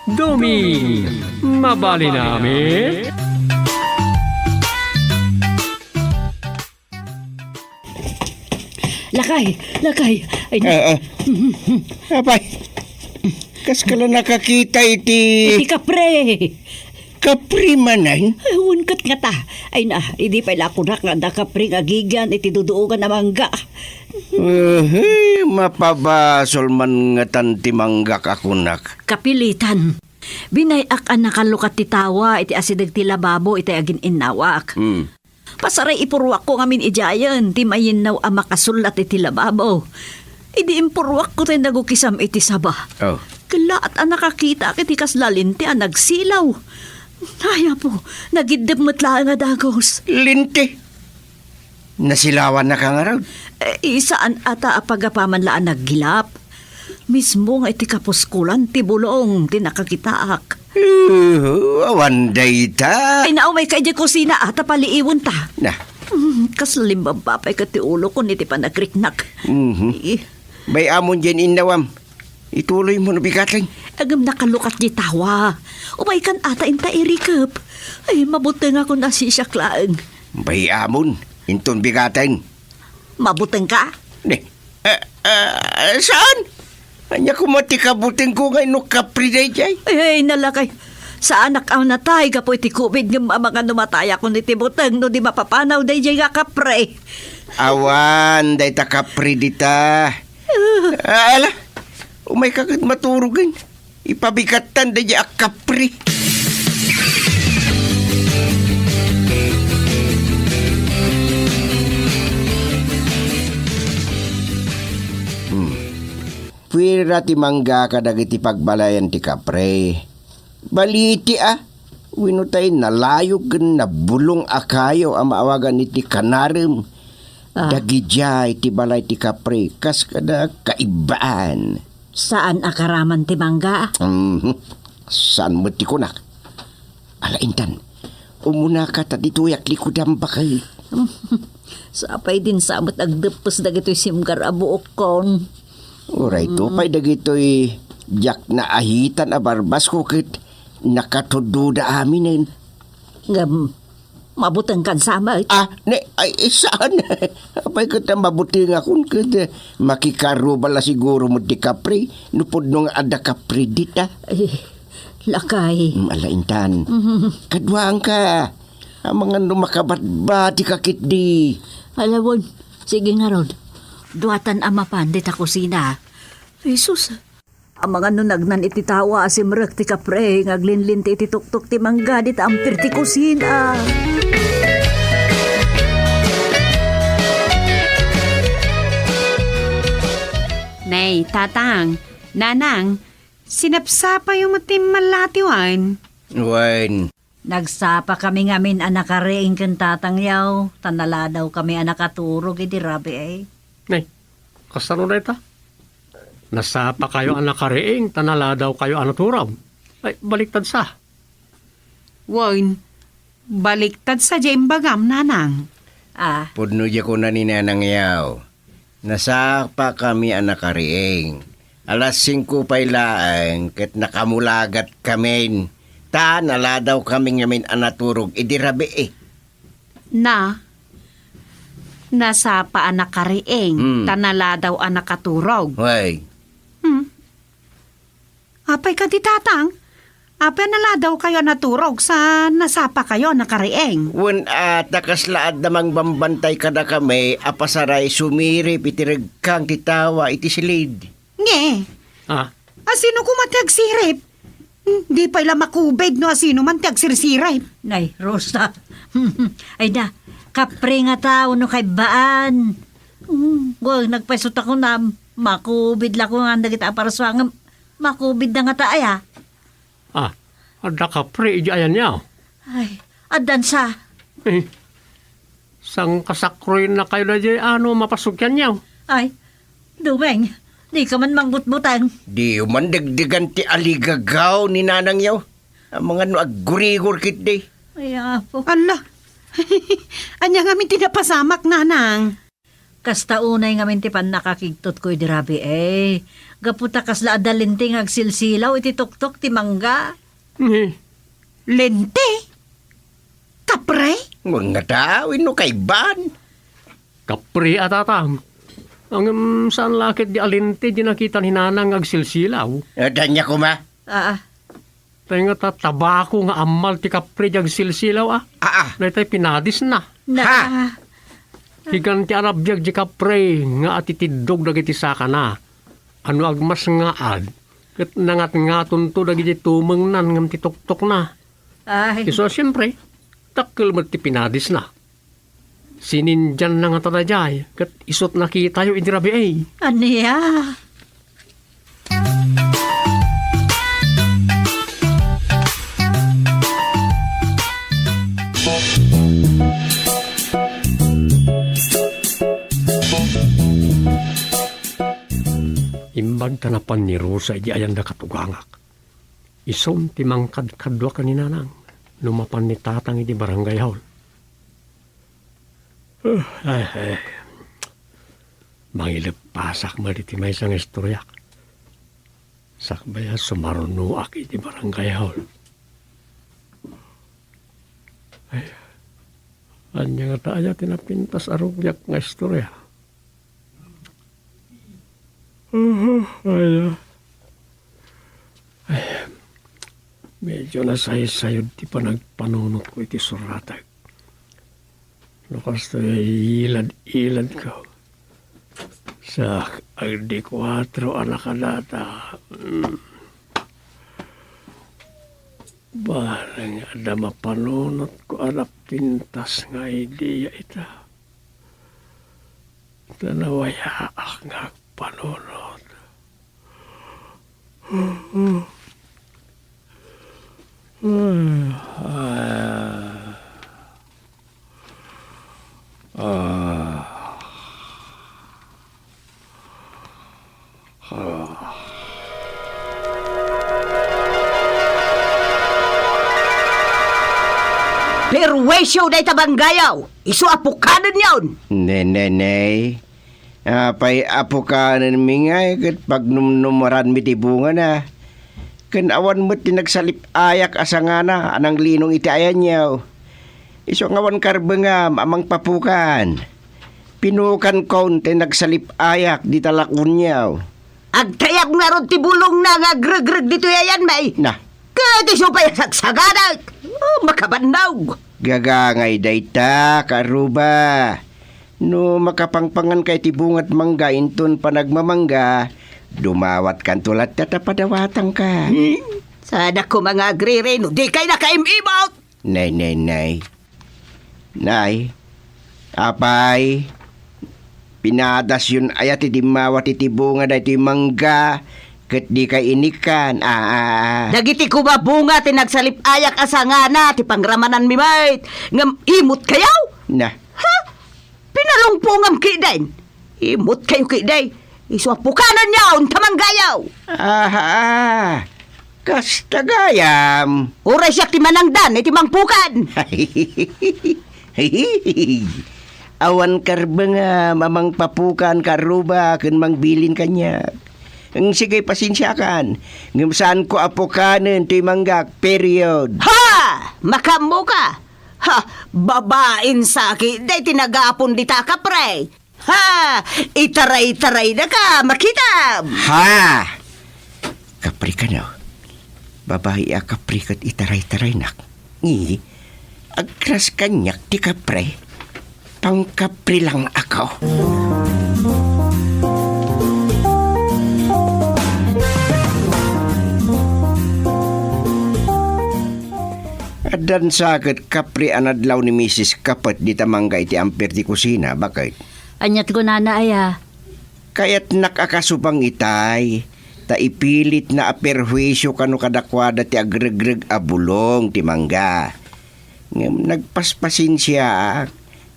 Dumi, mabali namin. Lakay. Ay, Abay, kas ka lang nakakita iti kapre. kapri manan. Ay, unkat nga ta. Ay na, hindi pa ila kunak nga da kapre nga gigyan iti duduogan na mangga. Mapabasol man nga tanti manggak akunak. Kapilitan. Binayak ang nakalukat ti tawa iti asidag ti lababo iti agin inawak. Pasaray ipurwak ko ngamin ijayan, ti mayinaw ang makasulat iti lababo. Idi impurwak ko tayo nagukisam iti saba. Oh. Kala at ang nakakita kiti kaslalinti ang nagsilaw. Naya po, nagidip matla nga dagos. Linti. Nasilawan na ka nga raw. Isaan ata apagapamanlaan naggilap. Mismo nga iti kapuskulan, ti bulong, ti nakakitaak. Awanday ta. Ay naumay ka iti kusina ata paliiwan ta. Na. Kasalimbabapay ka ti ulo ko niti panakriknak. Bay amon dyan inawam. Ituloy mo na bigatan. Agam nakalukat di tawa. Umay kan ata inta irikap. Ay mabuti nga kung nasisyaklaang. Bay amon. Inton bigatan. Mabuteng ka? Ne. Saan? Anya kumati kabuting ko ngay no kapriday jay. Ay nalakay. Sa anak ang natay ka po iti kubid ng mga numatay ako niti buteng no di mapapanaw day jay nga kapre. Awan, day ta kapri dita. Ala, umay kagad maturugin. Ipabikatan day jay kapri. Pwera ti mangga kadagiti pagbalayan ti kapre. Baliti winutay nalayog na bulong akayo ang maawagan iti kanarem. Dagidya iti balay ti kapre kas kada kaibaan. Saan akaraman ti mangga? Saan mo ti kunak? Alaintan, umuna ka ta dituyak likudam bakay. Sapay din samot agdepos dagito'y simgar abuok kon. Oray to, pay dagito'y jak na ahitan a barbas ko kit nakatududa aminin. Mabutang kan sama. Saan? Apay kita mabuti nga kung kit makikaro bala siguro mo di kapri, nupod nung ada kapri dita. Lakay. Alaintan, kadwaan ka. Ang mga numakabat-bati kakit di. Alawon, sige nga ron. Duatan amapan di ta kusina. Jesus, ang mga nunagnan iti tawa asimrek ti kapre, ngaglinlin ti iti tuktok ti mangga di ta ampir ti kusina. Nay, tatang, nanang, sinapsapa yung matim malatiwan. Wan. Nagsapa kami ngamin anak kareing kan tatangyaw. Tanala daw kami anak katurog iti rabi ay. Nay, kasano na ita? Nasapa kayo anak kareing, tanala daw kayo anaturaw. Ay, baliktad sa. Wan, baliktad sa jembagam, nanang. Pudno di ko na ni Nanang Yaw. Nasapa kami anak kariing. Alas 5 pa'y laang, kat nakamulagat kami. Ta, nala daw kami ngamin anaturog, idirabi Nasapa anak kariing, tanala daw anak katurog. Way. Apay ka di tatang? Apay nala daw kayo naturog sa nasapa kayo anak kariing. Wan nakaslaad namang bambantay kada kami, apasaray sumiri, pitirag kang titawa, iti silid. Nge. Asino kumatiag sirip? Di pa ila makubig no asino man tiag sirsirip. Nay, Rosa. Ay na, kapre nga tao no kay baan. Nagpaisot ako na makubid lang ko nga nagita para sa nga makubid na nga taaya. Ada kapre, ayan niya. Ay, adan sa. Sang kasakroy na kayo na dyan, mapasok yan niya. Ay, Dumeng, di ka man mangbutbutan. Di man dagdagan ti aligagaw ni Nanang Yaw. Ang mga agurigor kit di. Ay, po. Ala, anya nga min tinapasamak, nanang. Kasta unay nga mintipan nakakigtot ko dirabi Gaputa kasla adalinting agsilsilaw iti tuktok ti mangga. Lente? Kapre? Mga tawin no kay ban. Kapri atatang. Ang saan lakit di alinte di nakita ni nanang agsilsilaw. Danya ko ma. Tayo nga tabako nga amal ti kapri di agsilsilaw Naitay pinadis na. Higan ti arab di kapri nga atitidog dagiti saka na. Ano agmas nga ad. Kat nangat-ngaton to dagiti tumeng nan ngam ti tuktok na. So siyempre, takkel mo ti pinadis na. Sinindyan na nga tadajay, kat isot nakita yung idirabi Aniya? Imbag tanapan ni Rosa di ayan da katugangak. Isom ti mangkadkadwa kanina nang. Lumapan ni tatang iti barangay hall. Mangilip pasak mariti may isang istoryak. Sakbaya sumarunuak iti barangay hall. Anya nga taaya tinapintas arugyak nga istorya. Medyo nasayod ti panagpanunot ko iti suratag. Lukas to ilad ko. Sa agdi 4 anak data. Barang ada mapanunot ko anak pintas nga ideya ita. Tanawaya ak nga panunot. Perwesyo day tabanggayaw. Isu apukanan yawn. Nenenay. Apay apukanan mingay kat pag numnumaran mi ti bunga na. Kan awan mo tinagsalip ayak asangana anang linong iti ayan yaw. Isu ngawan karbengam amang papukan. Pinukan kon tinagsalip ayak di talakun yaw. Agtayap nga ron ti bulong na nga greg-greg dito yayan may. Nah. Kati supaya sagsagadag. Makabandaw. Gagangay dayta, karuba. No makapangpangan kay tibungat mangga inton panagmamangga, dumawat kan tulat tatapadawatang ka. Sana ko mga agrire, no di kay nakaimimot. Nay. Apay, pinadas yun ayat itimawat itibunga da iti mangga, ket di kay inikan. Dagiti ko ba bunga tinagsalip ayak asangana ti pangramanan mi mait. Ngam imot kayaw? Na. Ha? Pinalungpongam kidain. Imot kayo kiday. Isuapukanan niya on tamanggayaw. Kasta gayam. Uray siya ti manangdan iti mangpukan. Awan karba nga mamang papukan karuba ken mangbilin kanya. Ang sige pasinsyakan. Ngam saan ko apukanen ti manggak period. Ha! Makambo ka. Ha! Babain saki. Day tinagapon di ta kapre. Ha! Itaray-taray na ka. Makitab. Ha! Kapri ka no. Babae a kapri kat itaray-taray nak. Agras kanyak ti kapre. Pangkapri lang ako. Dan sakit kapri anadlaw ni Mrs. Kapat di tamangga iti amper di kusina. Bakit? Anyat ko aya. Kaya't nakakasupang itay. Ta ipilit na aperhuisyo kano kadakwada ti agregreg abulong ti mangga. Ngam nagpaspasin siya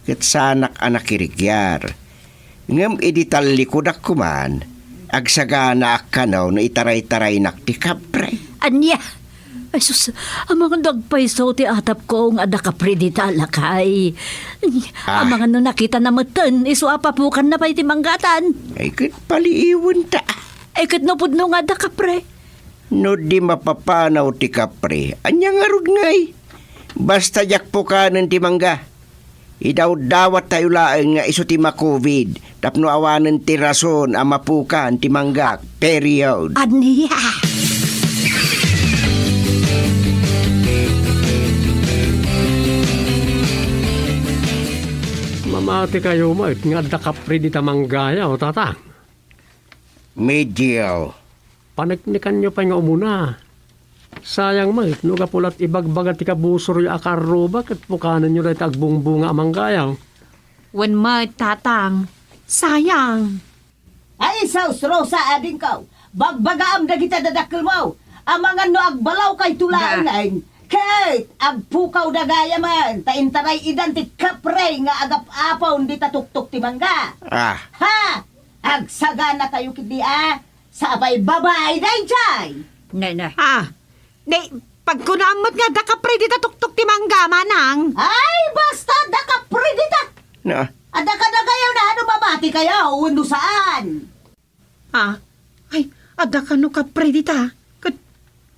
ket sanak anak kirikyar. Ngam edital likodak kuman. Agsagana akanaw na itaray-taray nak ti kapre. Anya? Ay sus, ang mga nagpaisaw ti atap ko nga ada kapre di talakay. Ang mga no nakita na matan, iso apapukan na pa iti manggatan. Ay kat paliiwan ta. Ay kat no pudno nga ada kapre. No di mapapanaw ti kapre, anya nga rod ngay. Basta jak po kanan ti mangga. Idaw-dawat tayo laeng nga iso ti ma-COVID. Tapno awanan ti rason ang mapukan ti mangga. Period. Aniya. Mamati kayo mo, nga da kapre di tamanggaya o tatang. Medyo. Panagnikan nyo pa nga umuna. Sayang mo, no kapulat ibagbagat ti kabusor yung akaroba kat pukanan nyo rin tagbungbunga amanggayaw. Wen ma, tatang, sayang. Ay, saus, Rosa, ading ka. Bagbagaam na kita dadakil mo. Ang mga no agbalaw kay tulaan lain. Kate, agpukaw na gaya man. Taintaray idan ti kapre nga agap-apaw di tatuktok ti mangga. Ha! Agsagana kayo kiti Sabay babae day jay. Nay. Pagkunamot nga da kapre di tatuktok ti mangga, manang. Ay, basta da kapre di ta. Na. Ada ka na kayo na ano babati kayo. Undo saan? Ay, ada ka no kapre di ta.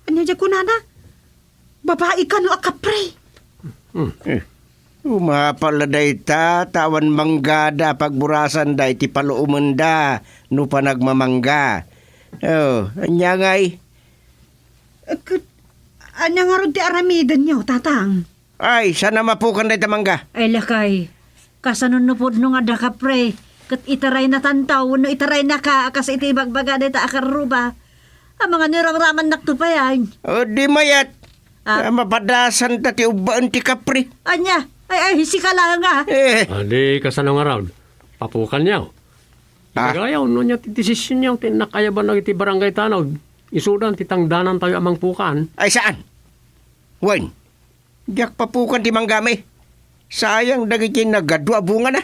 Anya dya kunana? Babae ka no akapre. Umapala day ta, tawan manggada pagburasan day ti paluumanda no panagmamangga. Oh, anya ngay. Anya nga ron ti aramidan nyo, tatang. Ay, sana mapukan day tamangga. Ay lakay. Kasanon no pudno nga ada kapre. Kat itaray na tantaw, no itaray na ka, kasi iti bagbaga ta akaruba. Ang mga nirang-raman naktupayan. O di mayat. Mapadasan ta ti ubaan ti kapre. Anya, ay, hisika lang nga. Adi kasanong araw, papukan niyaw. Ibagayaw, no niya ti desisyon niyaw, tinakayaban na iti barangay tanaw. Isudan, titangdanan tayo amang pukan. Ay saan? Wen, diyak papukan ti manggami. Sayang dagiti nagadwa bunga na.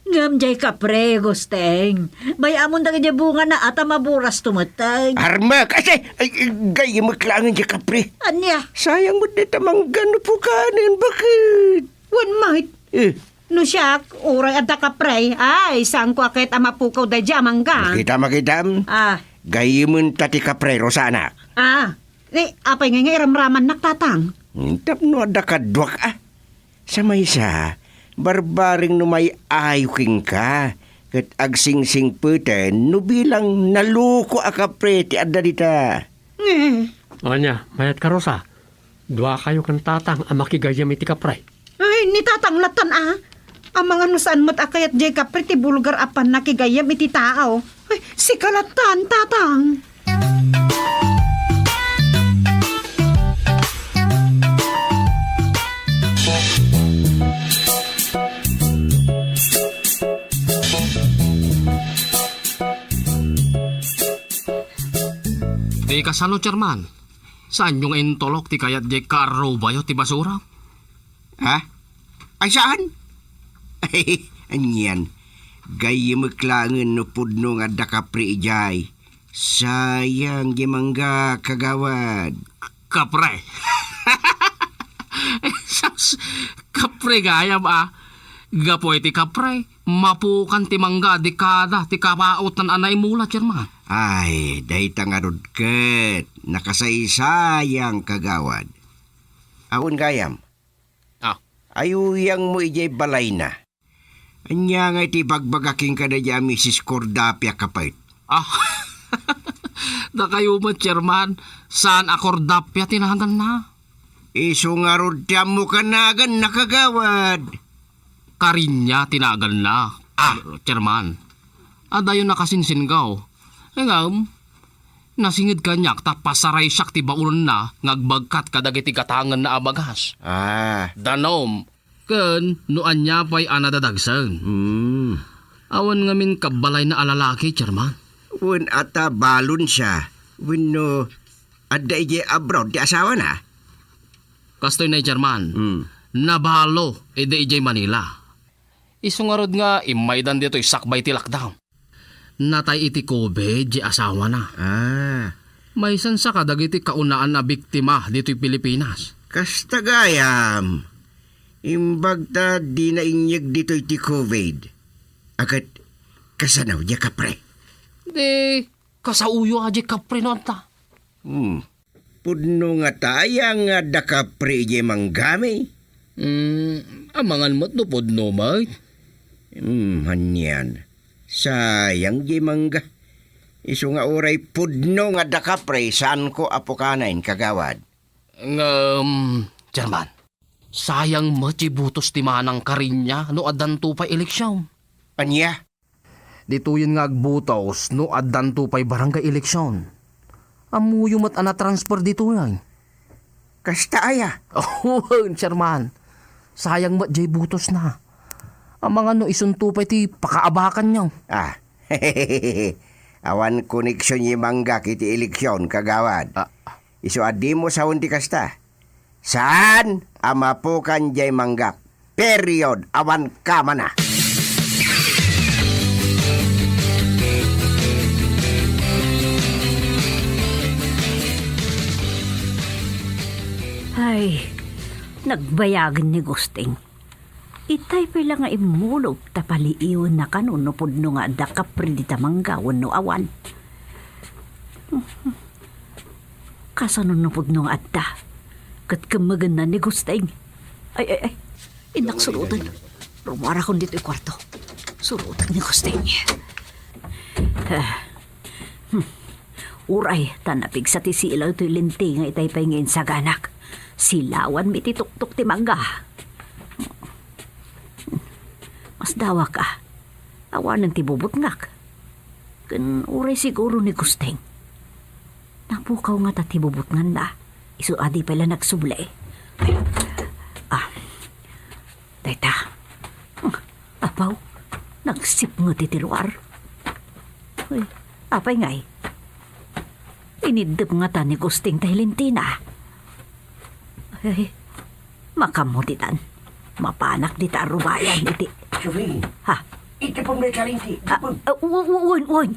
Ngam jay kapre, gusteng. Bayamon na kanya bunga na ata maburas tumatag. Armak! Ay, gaya maklangan di kapre. Anya? Sayang mo dito manggano pukanin. Bakit? Wen mait. No siya, uray ada kapre. Ay, saan ko akit amapukaw da dya mangga. Makita. Gaya mo tati kapre, Rosana. Apay nga iramraman naktatang. Tap no ada kadwak Sa may isa, barbaring no may ayuking ka. Kat agsingsing puten, no bilang naluko kapre ti adda dita. Anya, mayat ka Rosa. Dua kayo kan tatang ang makigayam iti kapre. Ay, ni tatang latan Ang mga nusaan mo't akayat jay kapre ti bulgar apan nakigayam iti tao. Ay, si kalatan, tatang. Di kasano, Chairman. Saan yung intolok ti kayat di karo bayo ti basura? Ay saan? Ay, anyan. Gaya maklangan no pudno nga da kapre ijay. Sayang gimangga kagawad. Kapre. Kapre gayam Gapoy ti kapre. Mapukan ti mangga di kada ti kapaot ng anay mula, Chairman. Ay, dahi tangarod ket. Nakasaysayang kagawad. Aun gayam. Ayuyang mo ijay balay na. Anya nga iti bagbagaking ka na dya Mrs. Cordapia kapait. Da kayo mo, Chairman. Saan akordapya tinahagan na? Iso nga rod mo kanagan nakagawad. Karinya tinagal na. Chairman. Adayon nakasinsingaw. Nasingid kanyak tapasaray siyak ti baunan na ngagbagkat kadagiti katangan na abagas. Danom. Ken noan niya pa'y anadadagsan. Awan ngamin kabalay na alalaki, Chairman. Wen ata balon siya. Wen no adda ije abroad di asawa na. Kastoy na, Chairman. Nabalo ide ije Manila. Isungarod nga imaydan dito'y sakbay ti lockdown. Natay iti Kobe, di asawa na. May sansa ka dagiti kaunaan na biktima dito'y Pilipinas. Kasta gayam. Imbag ta di na inyag dito iti COVID. Agad kasanaw niya kapre. Di, kasauyo aji kapre noon ta. Pudno nga tayang nga da kapre iye manggami. Amangan mo't no pudno, mate. Hanyan. Sayang di mangga. Iso nga oray pudno nga da kapre saan ko apokanain kagawad. Chairman, sayang machibutos ti manang karinya no adanto pa eleksyon. Anya? Dito yun nga agbutos no adanto pa'y barangay eleksyon. Amuyo mat ana transfer dito yan. Kasta aya? Oh, Chairman, sayang mat jay butos na. Ang mga no isunto pa ti pakaabakan niyo. Awan koneksyon yi mangga kiti eleksyon kagawad. Iso adi mo sa unti kasta. Saan amapukan jay manggak? Period. Awan kama na. Ay, nagbayagan ni Gusting. Itay pa lang nga imulog tapaliiwan na kanunupod no nga da kapri di tamanggawan no awan. Kasanunupod no nga adda. Kat kamagan na ni Gusting. Ay, inak surutan. Rumara ko dito yung kwarto. Surutan ni Gusting. Uray, tanapig sa tisilaw to'y linti nga itay pa ngayon sa ganak. Silawan mi tituktok ti mangga. Mas dawa ka. Awanan ti bubutngak. Kan uray siguro ni Gusting. Napukaw nga ta ti bubutngan na. Isu adi pala nagsubli. Tayta. Apaw, nagsip nga ti tiluar. Uy, apay ngay. Inidip nga ta ni Gusting tayo lintina. Ay, makamutitan. Mapanak di ta rubayan iti. Sabi, Ha? iti pong may karinti. Uwan.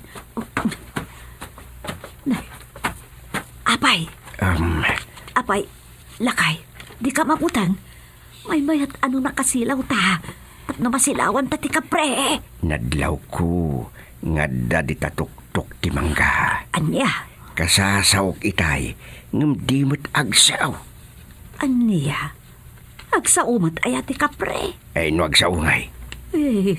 Apay, lakay, di ka maputang. May mayat ano nakasilaw ta. Tapno masilawan ta ti kapre. Nadlaw ko. Nga di tatuktok ti mangga. Anya? Kasasawok itay. Ngam di mo't agsaw. Anya? Agsaumot ay ti kapre. Ay no agsaungay.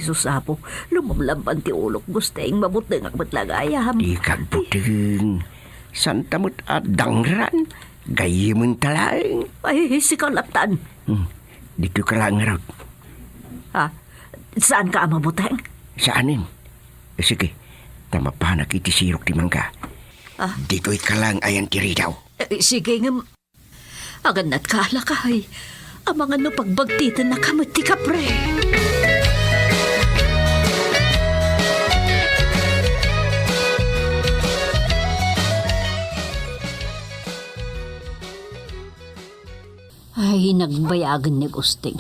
Susapo, lumamlampan ti ulok Gusting mabuteng ang matlagayam. Di kagbuteng. Santa mo't adangran. Gayimon talaing. Ay, si Kalatan. Dito ka lang raw. Ha? Saan ka mabuteng? Saanin? Sige, tama pa nakitisirok ti mangga. Dito'y ka lang ayan tiri daw. Sige nga. Aganat ka lakay. Ang mga no pagbagtitan na kamot ti kapre. Ay, nagbayagan ni Gusting.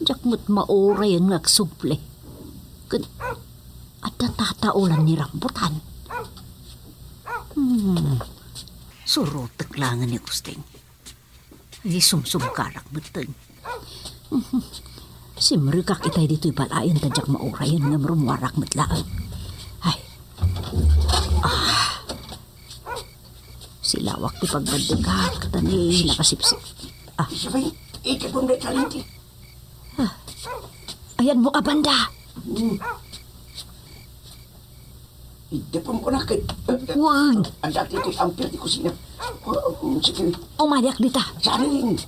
Diyak mo't maoray ang nagsuple. At natataulan ni rambutan. Surutak langan ni Gusting. Ay, sumsumkarak beteng. Simrikak itay dito'y balayan tadyak maoray ang ngamrumwarak matlaan. Ay. Silawak ti pagbandigat katani nakasipsip. Sabay, iti pong may karinti. Ayan mo abanda. Iti pong kunakit. Wag. Ang dati ito'y ampir di kusina. Sige. Umayak dita. Sarin.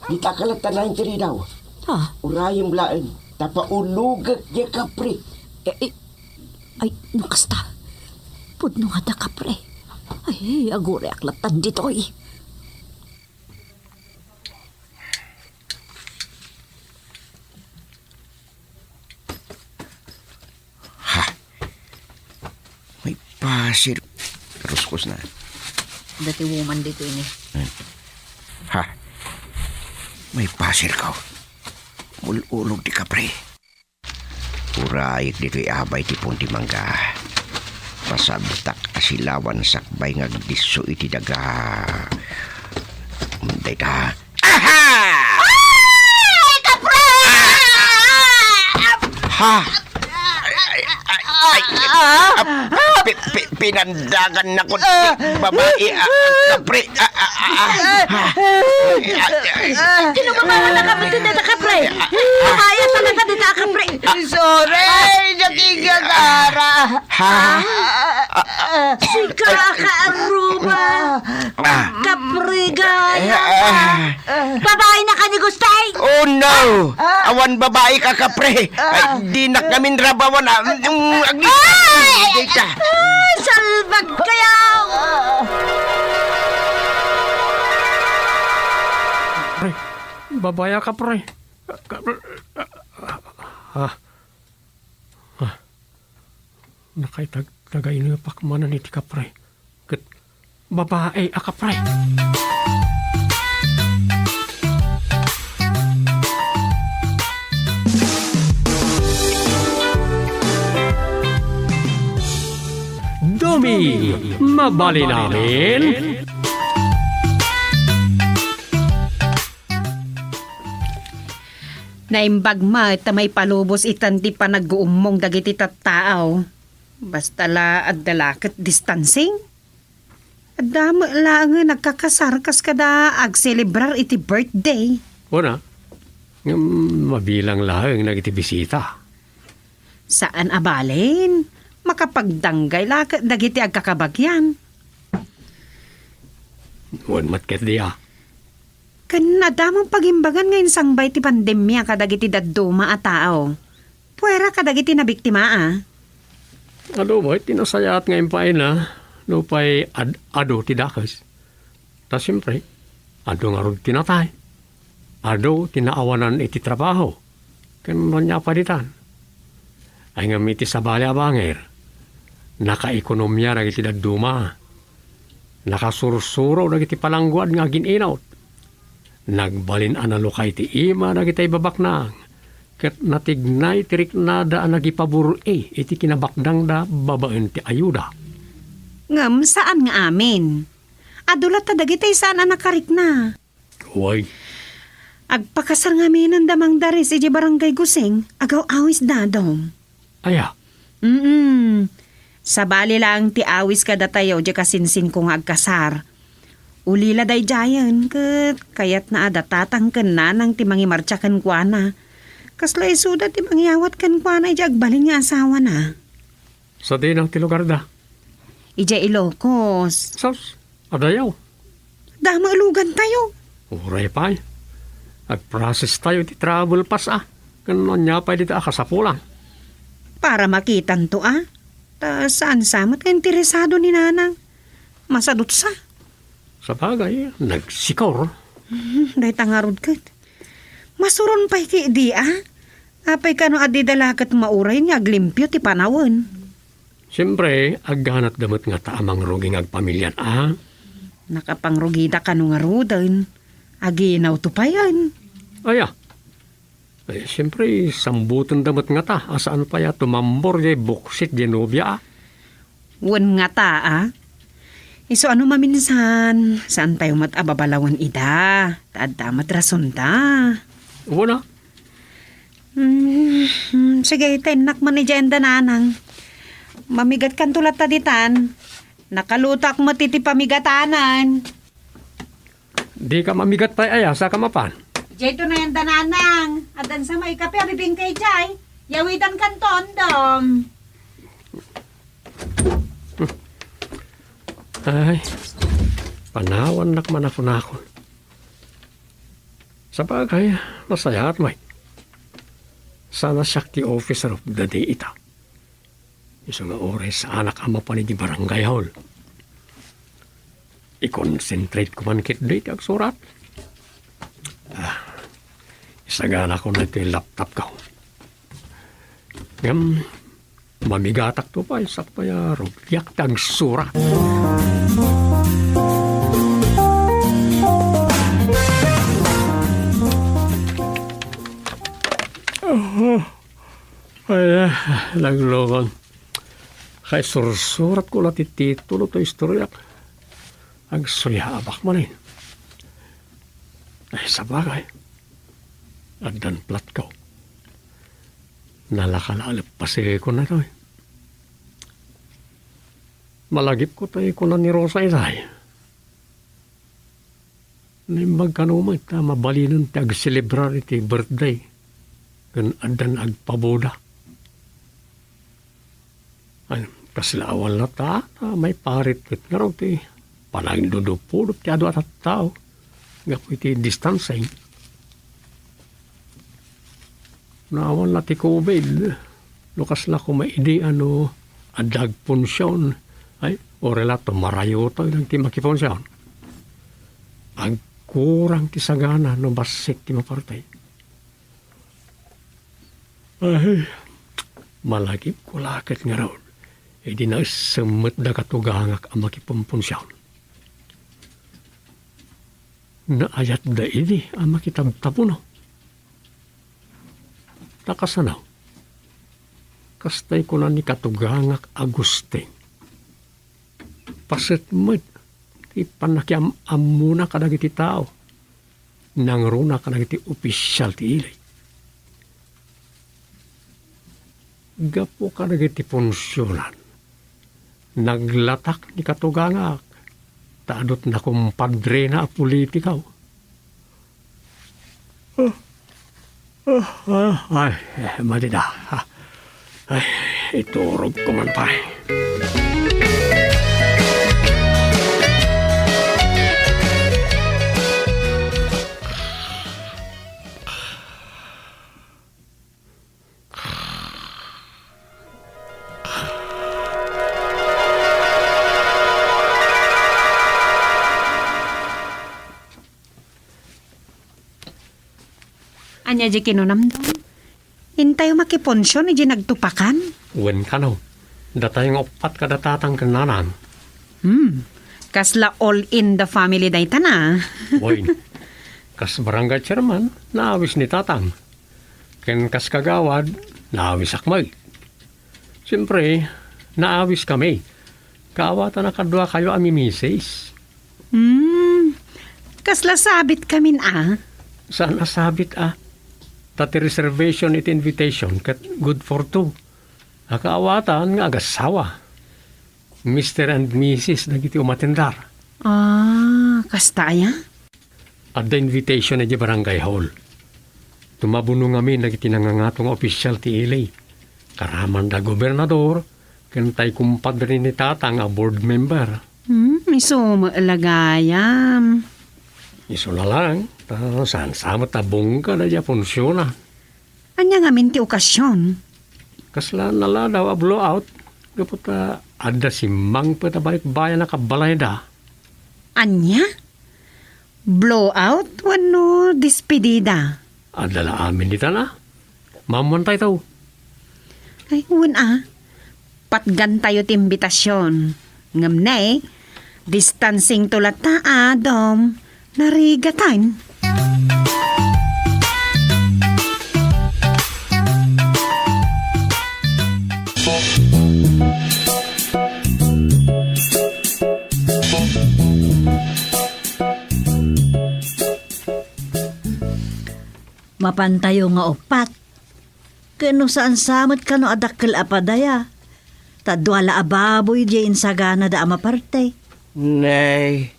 Dita ka lang tanayin tiri daw. Urayang blaan. Tapaulugat di kapre. Ay, nakasta. Pudno nga da kapre. Ay, agure aklatan dito eh. May pasir. Karuskos na. Dati woman dito ini. May pasir ka. Mululog di kapre. Urayik dito'y abay ti punti mangga. pasabtak asilawan sakbay ngagdiso iti daga. Dayta. Aha! Ay, kapre! Ha? Pinandagan na ko babae kapre. Tinumabawa na kami din na kapre. Kaya talaga din na kapre. Sorry, nakigagara. Ha? Sika ka aruma. Kapre gaya. Babae na ka ni Gustay. Oh no! Awan babae ka kapre. Di na kami rabawan. Dayta. Salbag kayaw. Pre, babaya ka, pre. Nakaitagay na pakmanan iti ka, pre. Kat babae ka, pre. Dumi, mabali namin. Naimbag ma, may palubos itan di pa nag-uumong dagiti tattaaw. Basta la at dalakat distancing. At dama lang nga nagkakasarkas kada ag-celebrar iti birthday. Una, mabilang lang nagiti bisita. Saan abalin? Makapagdanggay lakat dagiti agkakabagyan. Wan matket diya. Kan adamang pagimbagan ngayon sangbay ti pandemya kadagiti dadduma a tao. Puwera kadagiti na biktima Ado ba, tinasayat ngayon pa na, no pa'y ado ti dakas. Ta siyempre, ado nga rin tinatay. Ado tinaawanan iti trabaho. Kano niya palitan. Ay nga miti sa bali abangir. Naka-ekonomiya na iti dadduma. Nakasursuro na iti palangguan nga gininaw. Nagbalin analukay ti ima na kita'y babaknang. Kat natignay tirik na daan nagipaburo iti kinabakdang da babaen ti ayuda. Ngam, saan nga amin? Adulat ta dagitay saan nakarik na. Uy. Agpakasar nga amin ang damang daris iti barangay Gusing, agaw awis dadong. Aya. Sa bali lang ti awis kada tayo di kasinsin kong agkasar. Ulila day jayan, kayat na adatatang kan na nang timangi marcha kan kwa na. Kasla isuda timangi awat kan kwa na ija agbalin nga asawa na. Sa din ang tilugar da. Ija Ilocos. Sos, adayaw. Dama alugan tayo. Uray pa. Ag-process tayo ti travel pass Kanon niya pa dito kasapulan. Para makitan to Ta saan samat ka interesado ni nanang. Masadot sa. Sa bagay, nagsikor. Day tangarod kat. Masuron pa'y ki di Apay ka no adi dalakat mauray niya aglimpyo ti panawon. Siyempre, agganat damot nga taamang ruging agpamilyan Nakapangrugida ka no nga rudan. Aginaw to pa yan. Aya. Siyempre, sambutan damot nga ta. Asaan pa ya tumambor jay buksit Genovia Wan nga ta Iso ano maminsan, saan tayo matababalawan ida? Taadda matrason ta. Wala. Sige, tenak man ni Jenda nanang. Mamigat kan tulat taditan. Nakalutak mo titi pamigatanan. Di ka mamigat pa sa kamapan. Jay to na yan dananang. Adan sa may kape, abibing kay Jay. Yawitan kan tondom. Ay, panawan nakman ako na ako. Sa bagay, masaya at may. Sana Shakti Officer of the Day ita. Iso nga oras sa anak ama pa ni di barangay hall. I-concentrate ko man kit date ang surat. Isagana ko na ito yung laptop ko. Ngam, mamigatak to pa, isa pa ya rugyak tang surat. Ay, naglokon. Kay sursurat ko lang titulo to istorya. Ang suyabak mo rin. Ay, sabagay. Agdan plat ko. Nalakalaalip pasig ko na to eh. Malagip ko tayo ko na ni Rosa Isay. Nimbag ka naman, mabalinan ti ag-celebrar iti birthday. Gan adan agpaboda. Ay, kaslawal na ta, may parit kit nga raw ti panagin dudupulot ti ado at tao. Nga po iti distancing. Naawan na ti COVID. Lukas na kumaidi adag punsyon. Ay, o relato, marayo to yung ti makiponsyon. Ang kurang ti sagana no basik ti mapartay. Ay, malagip ko lakit nga raw. E di na isamot da katugangak ang makiponsyon. Naayat da ini ang makitabtapuno. Takasanaw. Kastay ko na ni katugangak Agustin. Pasit mo't ipanakiam muna kadagiti tao. Nangruna kadagiti opisyal ti ilay. Gapo kadagiti punsyonan. Naglatak ni katugangak. Taadot na kumpadre na politikaw. Ay, madida. Ay, iturog ko man pa. Anya di kinunamdom. Hintay makiponsyon, di nagtupakan. Wen ka no. Datay ng opat kadatatang kananan. Kasla all in the family day na. Boy, kas barangay chairman, naawis ni tatang. Ken kas kagawad, naawis akmay. Siyempre, naawis kami. Kaawatan na kadwa kayo ami misis. Kasla sabit kamin Saan nasabit Tati reservation it invitation kat good for two. Akaawatan nga agasawa. Mr. and Mrs. nagiti umatendar. Kasta ya? At the invitation na di barangay hall. Tumabuno kami nagiti nangangatong opisyal ti LA. Karaman da gobernador, kantay kumpadre ni tatang a board member. Iso maalagayam. Iso na lang, saan sama tabong ka na diya punsyon Anya nga minti okasyon? Kasla nala daw a blowout. Kapot ada si Mang patabalik bayan na kabalay da. Anya? Blowout? Wano dispedida? Adala amin dita na. Mamantay tao. Ay, patgan tayo timbitasyon. Ngam na distancing tulat ta Adam. Narigatan. Mapantayo nga opat. Kano saan samot ka no adakkel apadaya. Tadwala ababoy diyan sagana da amaparte. Nay,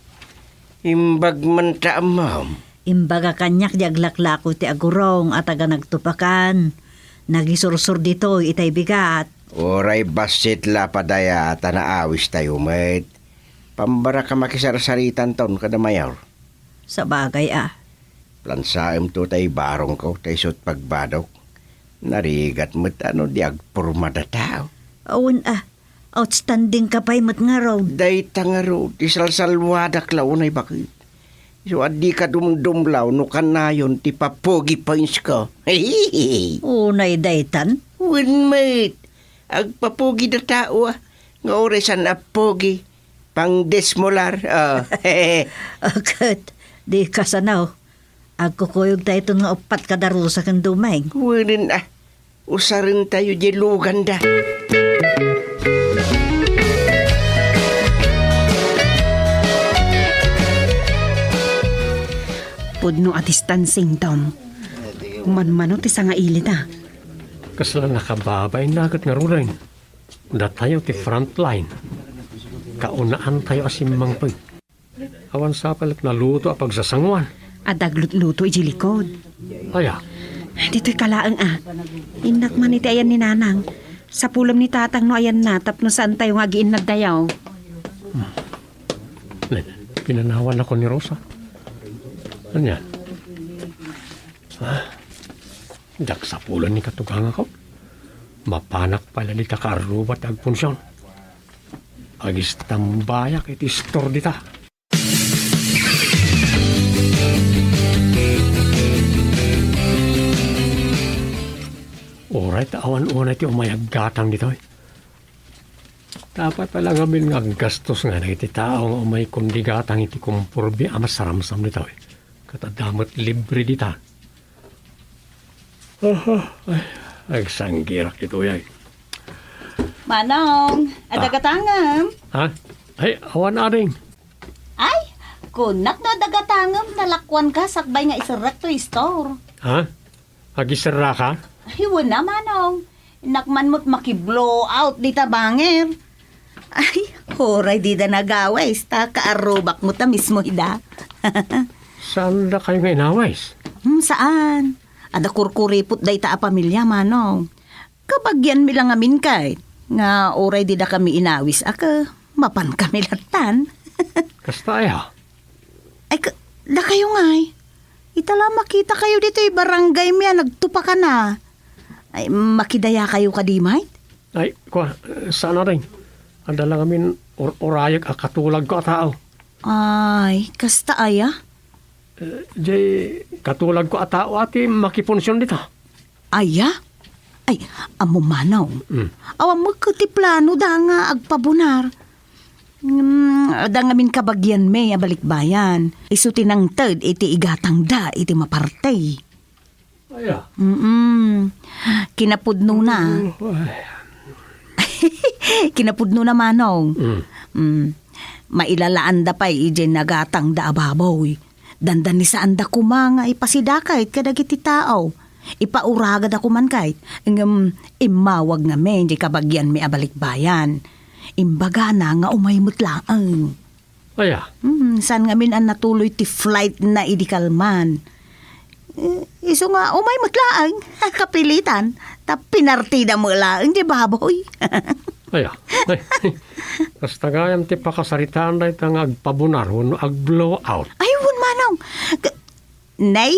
imbag man ta ma'am. Imbaga kanyak di aglaklako ti agurong at aga nagtupakan. Nagisursur dito itay bigat. Oray basit la padaya at naawis tayo, mate. Pambara ka makisarasaritan taon kada mayor. Sa bagay Plansaem to tay barong ko, tay sut pagbadok. Narigat mo't di agpurmada tao. Awan outstanding ka pa'y mat nga raw. Day tanga raw, isalsalwadak launay bakit. So adi ka dumdumlaw, no ka na yun, ti papogi points ko. Unay daytan? Win mate, agpapogi na tao nga oresan apogi, pang desmolar. Agad, di kasanaw. Agkukuyog tayo ito nga upat kadarusa kang dumay. Winin usarin tayo di luganda. Pudno at distancing, Tom. Manmano ti sa nga ilit Kasla nakababay nagat nga ruling. Da tayo ti front line. Kaunaan tayo asimang pag. Awan sa palit na luto a pagsasangwan. Adaglut-luto iji likod. Aya. Dito'y kalaang Inak man iti ayan ni Nanang. Sa pulam ni Tatang no ayan natap no saan tayo nga giinad dayaw. Pinanawan ako ni Rosa. Ano yan? Jak sa pulan ni katugang ako. Mapanak pala ni takarubat ag punsyon. Agis tambayak iti store dita. Alright, awan-una iti umayag gatang dito. Dapat pala ngamin nga gastos nga na iti tao nga umay kundi gatang iti kumpurbi amas saramsam dito. Katadamat libre dita. Ay, sanggirak ito yay. Manong, adagatangam. Ha? Ay, awan aring. Ay, kunak na adagatangam, nalakwan ka, sakbay nga isarak to store. Ha? Agisara ka? Ay, wala manong. Inakman mo't makiblow out di tabanger. Ay, horay di da nagawais, ta kaarubak mo ta mismo hida. Saan na kayo nga inawais? Saan? Ada kurkuripot day ta a pamilya manong. Kabagyan mi lang amin kay. Nga oray di da kami inawis aka. Mapan kami latan. Kasta ya? Ay, da kayo ngay. Itala makita kayo dito barangay miya, nagtupa ka na. Ay, makidaya kayo kadimay? Ay, saan na rin? Ada lang amin orayag akatulag ko atao. Ay, kasta aya? Jay, katulag ko atao ati makiponsyon dito. Aya? Ay, amo manaw. Awam mo katiplano da nga agpabunar. Da nga min kabagyan may abalikbayan. Isuti ng third iti igatang da iti mapartay. Aya. Kinapudno na. Kinapudno na manong. Mailalaan da pa'y ije nagatang da ababoy. Dandan ni saan da kumanga ipasidakait kadagiti tao. Ipauragad ako man kahit. Imawag nga men, di kabagyan may abalikbayan. Imbaga na nga umaymot laang. Aya. Saan nga min ang natuloy ti flight na idikalman. Iso nga umaymot laang. Kapilitan. Ta pinartida mo laang, di baboy. Aya. Basta gayam ti pakasaritaan na itang agpabunar o ag-blow out. Ay, manong. Nay,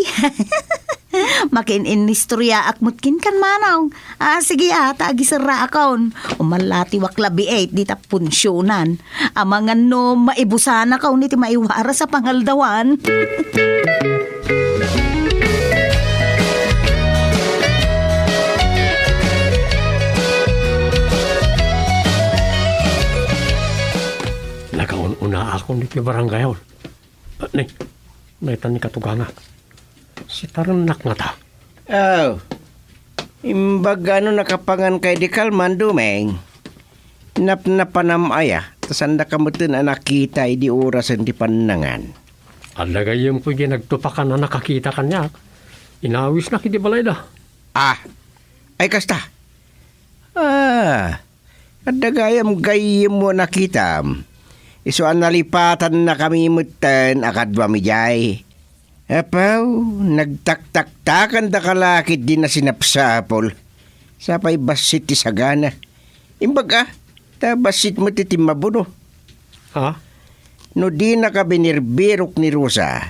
makin-inistorya akmutkin kan manong. Sige tagisara akon. Umalati waklabi 8 di tapunsyonan. Amangan no maibusana kaw niti maiwara sa pangaldawan. Nakaun-una ako niti barangay hall. Naitan ni katuganga. Si taranak nga ta. Oh, imbaga nakapangan kay di kalman dumeng. Napnapanam aya, tasanda kamutin ang nakita di orasan di panangan. Alagay yung pwede nagtupakan na nakakita kanya. Inawis na kiti balay da. Ay kasta. Adagayam gayim mo nakita. Iso ang nalipatan na kami mutan akadwa mi jay. Apaw, nagtaktaktakan da kalakit din na sinapsapol. Sapay basit ti sagana. Imbaga, ta basit mo ti timabuno. Ha? No di na ka binirbirok ni Rosa,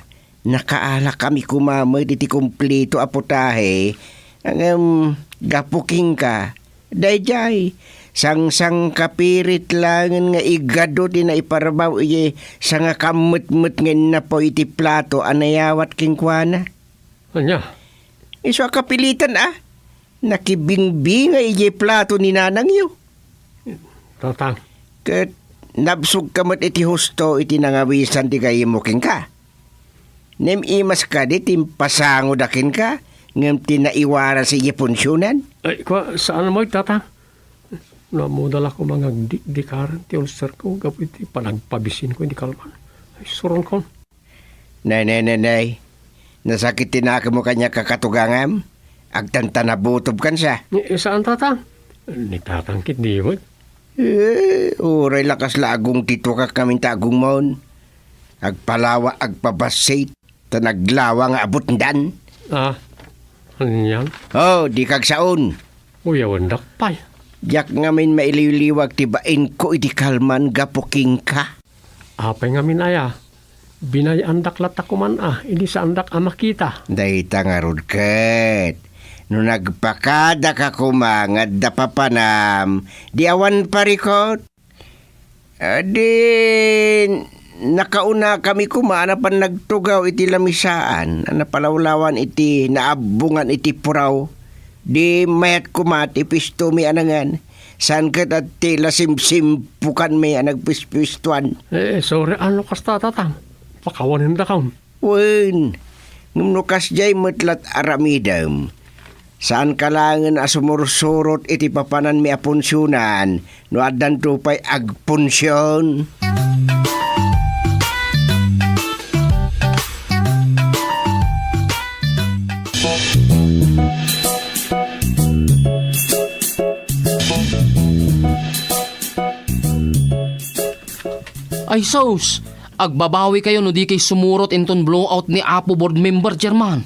nakaala kami kumamay ti kumplito aputahe. Ang gapuking ka, dayjay. Sang-sang kapirit lang nga igado di na iparabaw iye sa nga kamut-mut nga na po iti plato anayawat kingkwana. Anya? Iso kapilitan nakibingbi nga iye plato ni nanang yu. Tatang. Kat nabsog kamot iti husto iti nangawisan di kayo muking ka. Nem imas ka di timpasango dakin ka ngam tinaiwara sa iye punsyonan. Ay, saan mo tatang? Namudala ko mga dikaran ti ulcer ko gapit panagpabisin ko hindi kalman. Ay suron ko. Nay. Nasakitin na mo kanya kakatugangam? Agtantanabutob kan siya. Saan tatang? Ni tatang kit diwot. Uray lakas lagong tito ka kaming tagong mon. Agpalawa agpabasit. Tanaglawa nga abot dan. Ano yan? Di kag saon. Uyawan dakpay. Yak ngamin maililiwag tibain ko iti kalman gapuking ka. Apay ngamin aya. Binay andak latak ko man hindi sa andak makita. Dahita nga rod ket. No nagpakada ka kumangad da papanam, di awan parikot. Din, nakauna kami kumana pan nagtugaw iti lamisaan. Napalawlawan iti naabungan iti puraw. Di mayat kumati pistumi anangan. San ket at tila simsimpukan may nagpispistuan. Sorry, ano kasta tatang? Pakawanin da kaun. Wen, ngumnukas jay metlat aramidam. Saan kalangan asumursurot iti papanan mi apunsyunan, no adan tupay agpunsyon. Ay sos, agbabawi kayo no di kay sumurot inton blowout ni Apo board member Chairman.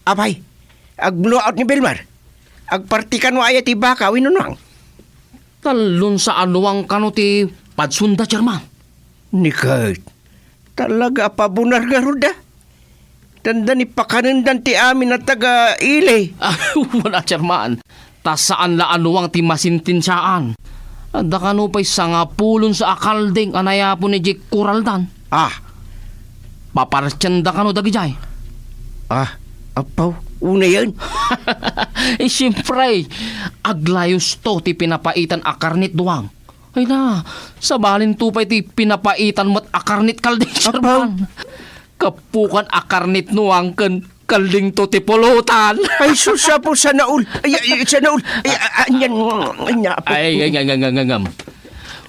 Apay, ag-blowout ni Belmar. Agpartikan mo ayat ibaka, winunang. Talon sa anuang kano ti padsunda Chairman. Ni Kurt, talaga pabunar nga ruda. Tanda ni pakanindan ti amin na taga-ilay. Wala Chairman, tas saan la anuang ti masintinsaan. Da kano pa'y sangapulon sa akalding anaya po ni Jake Kuraldan. Paparsyanda kano dagijay. Apaw, una yan. Siyempre, aglayos to ti pinapaitan akarnit duwang. Ay na, sabalin to pa'y ti pinapaitan mo't akarnit kalding Chairman. Kapukan akarnit nuwang kalding to ti pulutan. Ay, susa po sa naul. Sa naul. Ngam.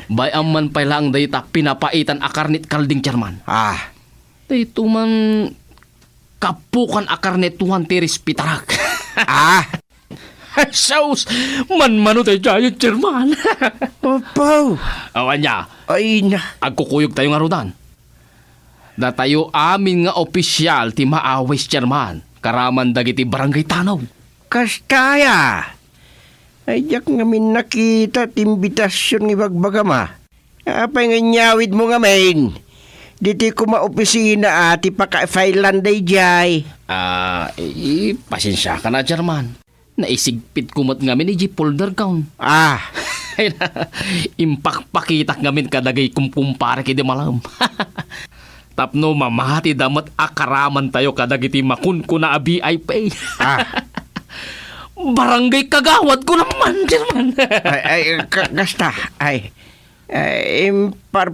Bayam man pa lang dayta pinapaitan akarnit kalding Chairman. Dayto man kapukan akarnit tuhan ti rispitarak. Saus, man tayo dyan, Chairman. Papaw. Awan niya. Ay na. Agkukuyog tayo nga rodan. Da tayo amin nga opisyal ti maawis Chairman. Karaman dagiti barangay Tanaw. Kastaya. Ay jak ngamin nakita timbitasyon ng bagbagama. Apay nga nyawid mo nga main. Diti ko maopisina ati paka-failan day jay. Pasensya ka na Chairman. Naisigpit kumot ngamin ni G. Polder Gown. Impakpakitak ngamin kadagay kumpumpare kidi malam. Tapno mamati damat akaraman tayo kadagiti makunkuna abi ay pay. Barangay kagawad ko naman, Chairman. Kasta,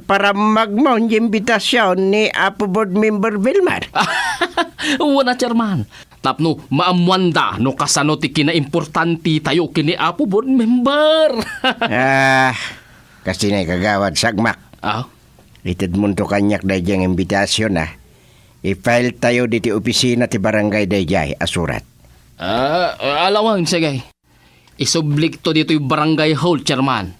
para magmahon yung imbitasyon ni Apo Board Member Belmar. Wala, Chairman. Tapno, maamwanda no kasano ti kinaimportanti tayo kini Apo Board Member. Kasi na kagawad sagmak. Itid mo to kanyak da diyang imbitasyon I-file tayo diti opisina ti barangay da diyay asurat. Alawang, sige. Isublik to dito yung barangay hall, Chairman.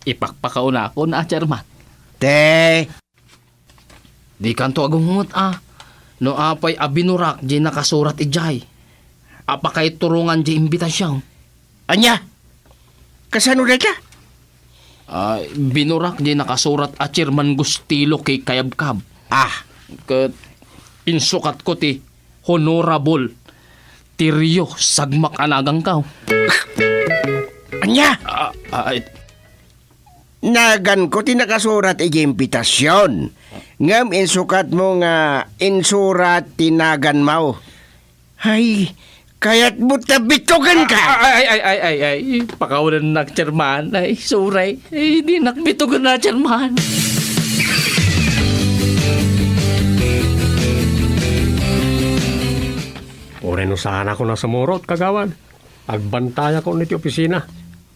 Ipakpakauna ako na, Chairman. Di kanto agungot no apay abinurak di nakasurat ijay. Apakay turungan di imbitasyon. Anya? Kasano na ka? Binurak di nakasurat a Chairman Gustilo kay Kayabkab. Insukat ko ti Honorable Tirio Sagmak Anagang Kaw. Anya? Nagan ko ti nakasurat imbitasyon. Ngam insukat mo nga insurat tinagan mo. Ay, kaya't mo tabitugan ka. Ay, pakawalan na, Chairman. Ay, suray. Di nakbitugan na, Chairman. Oreno sana ko na sumurot, kagawan. Agbantaya ko niti opisina.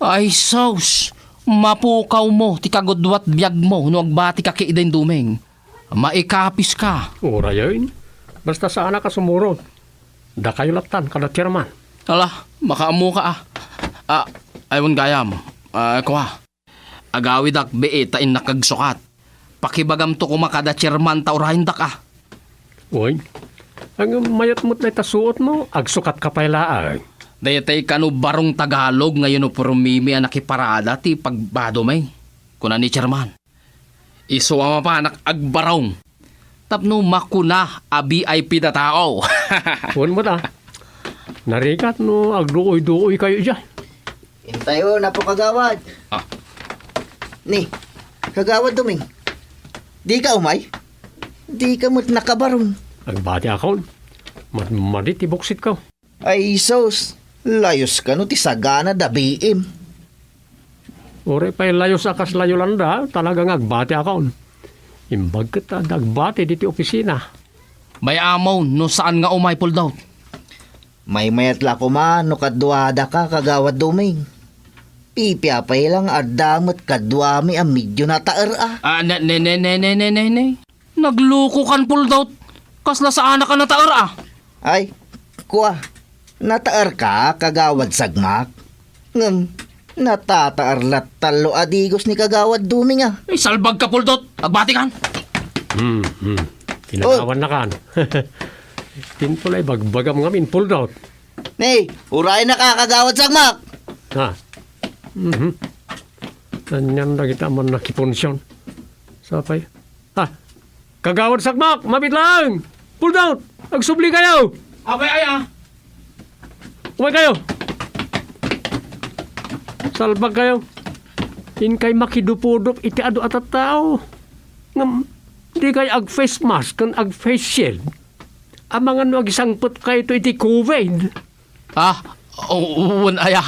Ay, saus. Mapukaw mo, ti kagudwat biyag mo, no agbati ka kiidain dumeng. Maikapis ka. Ura yun. Basta sa anak ka sumurod. Da kayo latan kada chairman. Ala, makaamu ka aywan gayam. Kuha. Agawid ak be tain nakagsukat. Pakibagam to kumakada chairman taurahin dak Uy, ang mayat mo't na itasuot mo, agsukat ka pailaan. Dayatay kanu barong Tagalog ngayon o purumimi ang nakiparada ti pagbado may. Kuna ni chairman. Isuwa pa anak agbarong. Tapno makuna a VIP na tao. Huwag mo ta. Narikat no, agduoy-duoy kayo dyan. Intayo na po kagawad. Ni, kagawad Duming. Di ka umay? Di ka mo't nakabarong. Agbati ako. Madit ibuksit ka. Ay sos, layos ka no ti sagana da BM. Ore pa'y layo sa kaslayo landa, talagang agbati ako. Imbag kita nagbati diti opisina. May amaw no saan nga umay pulled out. May mayat la ko man no kadwada ka kagawad Duming. Pipiapay lang adamot kadwami ang medyo na taer Ne. Nagluko kan pulled out. Kasla sa anak ka na taer Ay, kuha. Nataar ka kagawad sagmak. Natataar lat talo adigos ni kagawad Duming Ay, salbag ka pulled out. Agbati kan. Kinakawan na kan. Tinpulay bagbagam ngamin pulled out. Nay, uray na ka kagawad sagmak. Ha? Ganyan na kita man nakiponsyon. Sapay. Ha? Kagawad sagmak! Mabit lang! Pulled out! Agsubli kayo! Abay Umay kayo! Salbag kayo! Inkay makidupudok iti ado at tao. Di kayo ag-face mask kan ag-face shield. Ang mga no agisangpot kayo ito iti COVID. Uwan aya.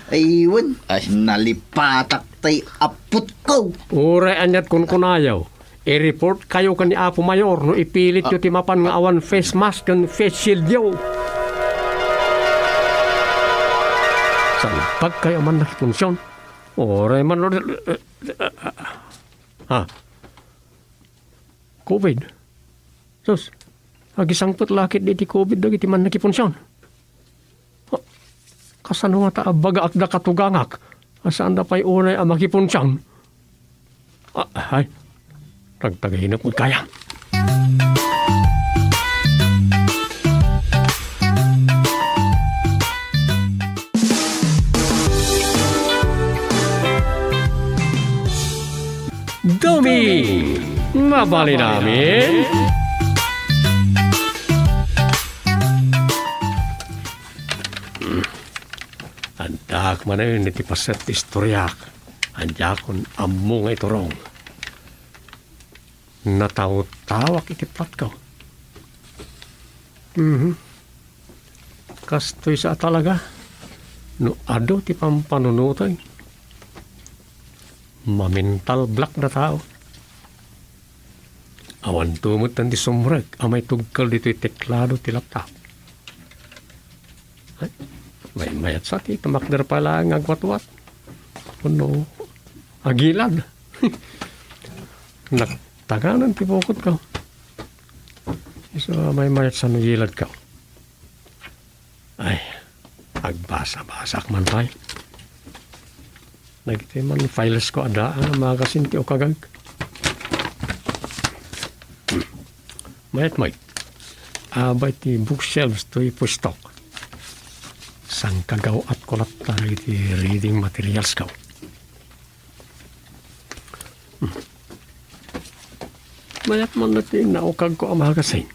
Aywan, nalipatak tay apot ko. Uray anyat kun kunayaw. I-report kayo kan ni Apo Mayor no ipilit yung timapan nga awan face mask kan face shield yaw. Salpag kayo man nakiponsyon. Oray man COVID. Sus, agisangpot lakit di COVID dagiti man nakiponsyon. Kasano nga ta baga at da katugangak. Asaan da pa'y unay ang makiponsyon. Ay, tagtagahinap mo kaya. Dumi! Nabali namin. Andak man na yun, itipaset istoryak. Anjakon amo nga iturong. Nataw-tawak itipat ko. Kastoy sa talaga. No ado ti pampanunutoy. Mamintal black na tao. Awan tumot ng di sumreg. Amay tugkal dito teklado ti laptop. Ay, may mayat sa ti. Tamakder pala ang agwat-wat. Ano? Agilad. Taganan ti bukod ka. So, may mayat sa nagilad ka. Ay, agbasa-basak man tayo. Nagtiman files ko ada, mga kasinti o kagag. Mayat. Abay ti bookshelves to ipustok. Sang kagaw at kulat tayo ti reading materials ka. Mayat man natin naukag ko ang magasin.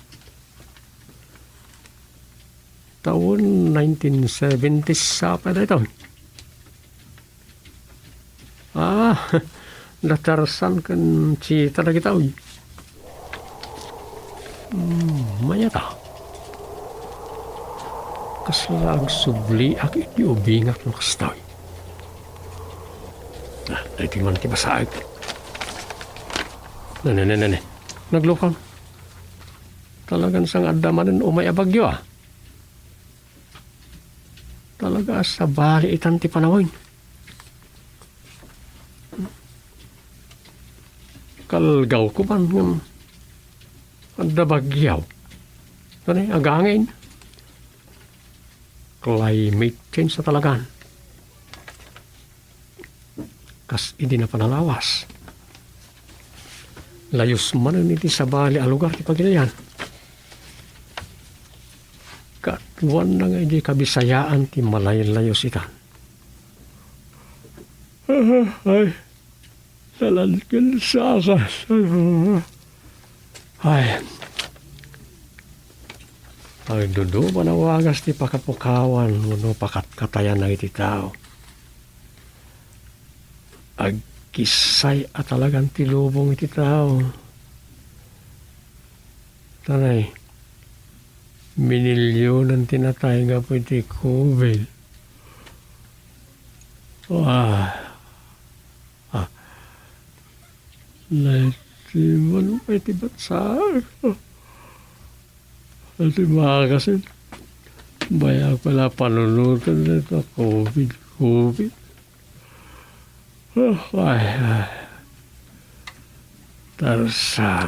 Taon 1970s sa pa na ito. Datarsan kan cita na kita. Mayata. Kaslag subli ak iti ubingak ng kastaw. Iti man ti basaag. Nane. Naglukam. Talagang sang adamanin umay abagyo Talaga sa bali itan ti panawin. Kalgaw ko man Ada bagyaw. Ano agangin? Climate change na talagaan. Kas hindi na panalawas. Layos man iti sa bali a lugar ti paginayan. Katuan na nga hindi kabisayaan ti malayan-layos itan. Ay, saladkin sa asas. Ay, dudo manawagas ti pakapukawan no pakatkatayan na iti tao. Agkisay at talagang tilubong iti tao. Tanay, minilyonan tinatay nga po iti COVID. Naitiman pa iti batsar. Iti makasin. Bayak pala panunutan nito COVID. Ay. Tarzan.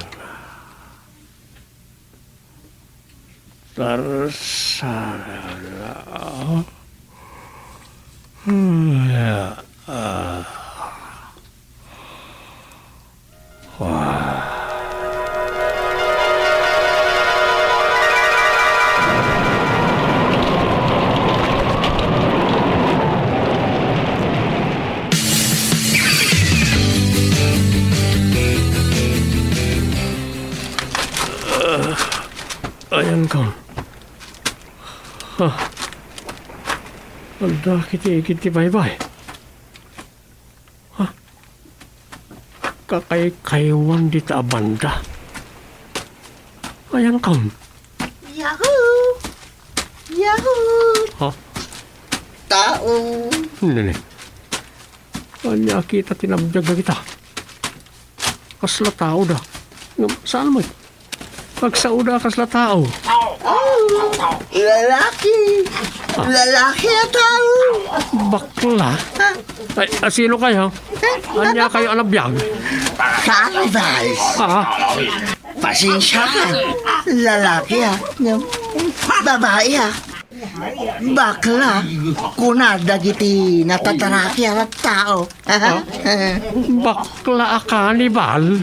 Ayan ka. Alda kiti bye-bye. Kakay-kaywan di ta banda. Ayan ka. Yahoo! Yahoo! Tao! Hindi. Kanya kita tinabjag na kita. Kasla tao da. Saan mo? Pagsauda kasla tao. Lalaki! Lalaki na tao! Bakla? Ay, sino kayo? Anya kayo anabiyag? Sacrifice! Pasensya ka. Lalaki babae bakla. Kunada giti natataraki at tao. Bakla kanibal?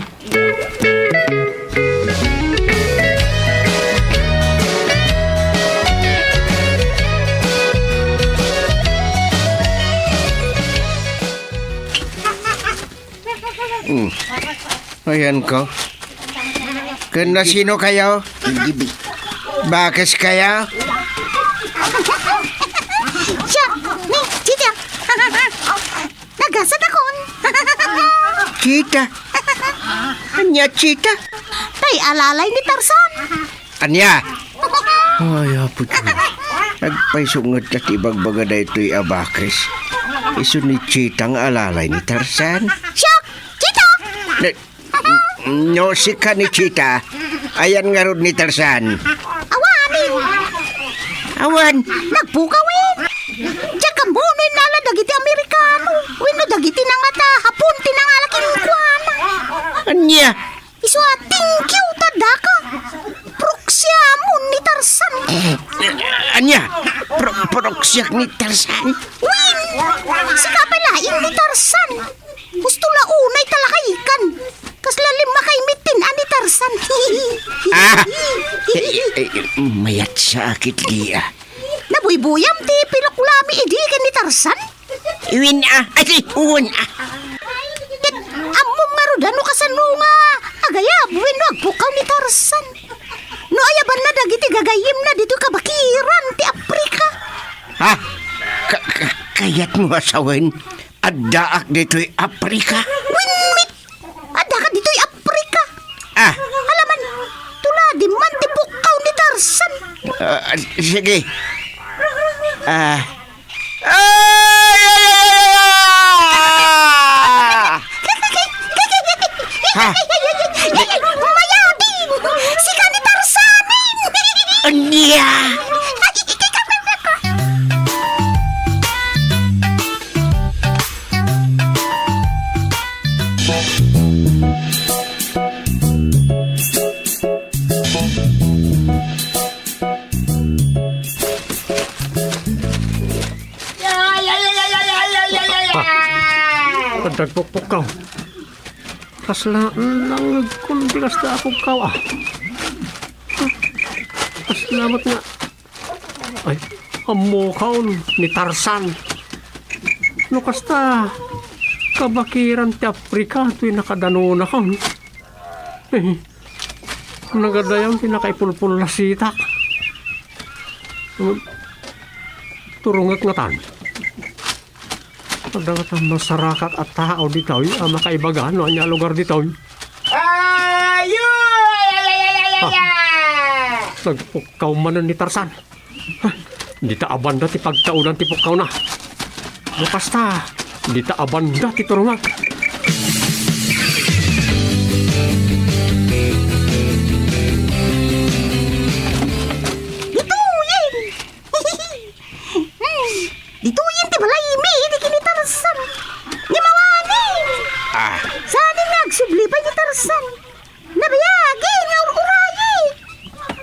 Ayan ko. Kena sino kayo? Bakas kayo? Siya! Ni, Chita! Nagasad akon! Chita? Anya Chita? Tay alalay ni Tarzan! Anya? Ay, apot ko. Nagpaisungot at ibagbaga na ito'y abakris. Iso ni Chita ang alalay ni Tarzan. Siya! Chita! No, si ka ni Chita. Ayan nga ron ni Tarzan. Awan! Nagpukawin! Diyan kang bunoy nala dagiti Amerikano. Wino dagiti na nga ta. Hapon tinangalakin kuwana. Anya? Iso thank you tadaka. Proksyamun ni Tarzan. Anya? Proksyak ni Tarzan? Win! Sika palain ni Tarzan. Gusto launay talakaikan. Kaslalim makaimitin ani Tarzan. Mayat sa akit liya. Nabuybuyam ti pilakulami idigan ni Tarzan. Iwin uwan Ket amom nga rodano kasano nga. Agaya buwin no agpukaw ni Tarzan. No ayaban na dagiti gagayim na dito kabakiran ti Afrika. Kayat mo asawan. Addaak dito'y Afrika. Winmit! Adda ka dito'y Afrika. Alaman, tuladi man ti pukaw ni Tarzan. Sige. Mayabing! Sika ni Tarzanin! Anya! Nagpukpukaw. Kasla lang kundi kasta ako kaw Salamat nga. Ay, amukaw ni Tarzan. No kasta kabakiran ti Afrika tu'y nakadanuna ka. Nagadayan ti nakaipulpul na sitak. Turungak nga tan. Pagdagat ang masarakat at tao dito, ang makaibagan, no, ang lugar dito. Nagpukaw man ni Tarzan. Di ta abanda ti pagtaunan ti pukaw na. Basta, di ta abanda ti turungag. Dituyin ti balaymi, di kini Tarzan. Ni mawani. Saan nagsubli pa ni Tarzan? Nabiyagi, nga urayi.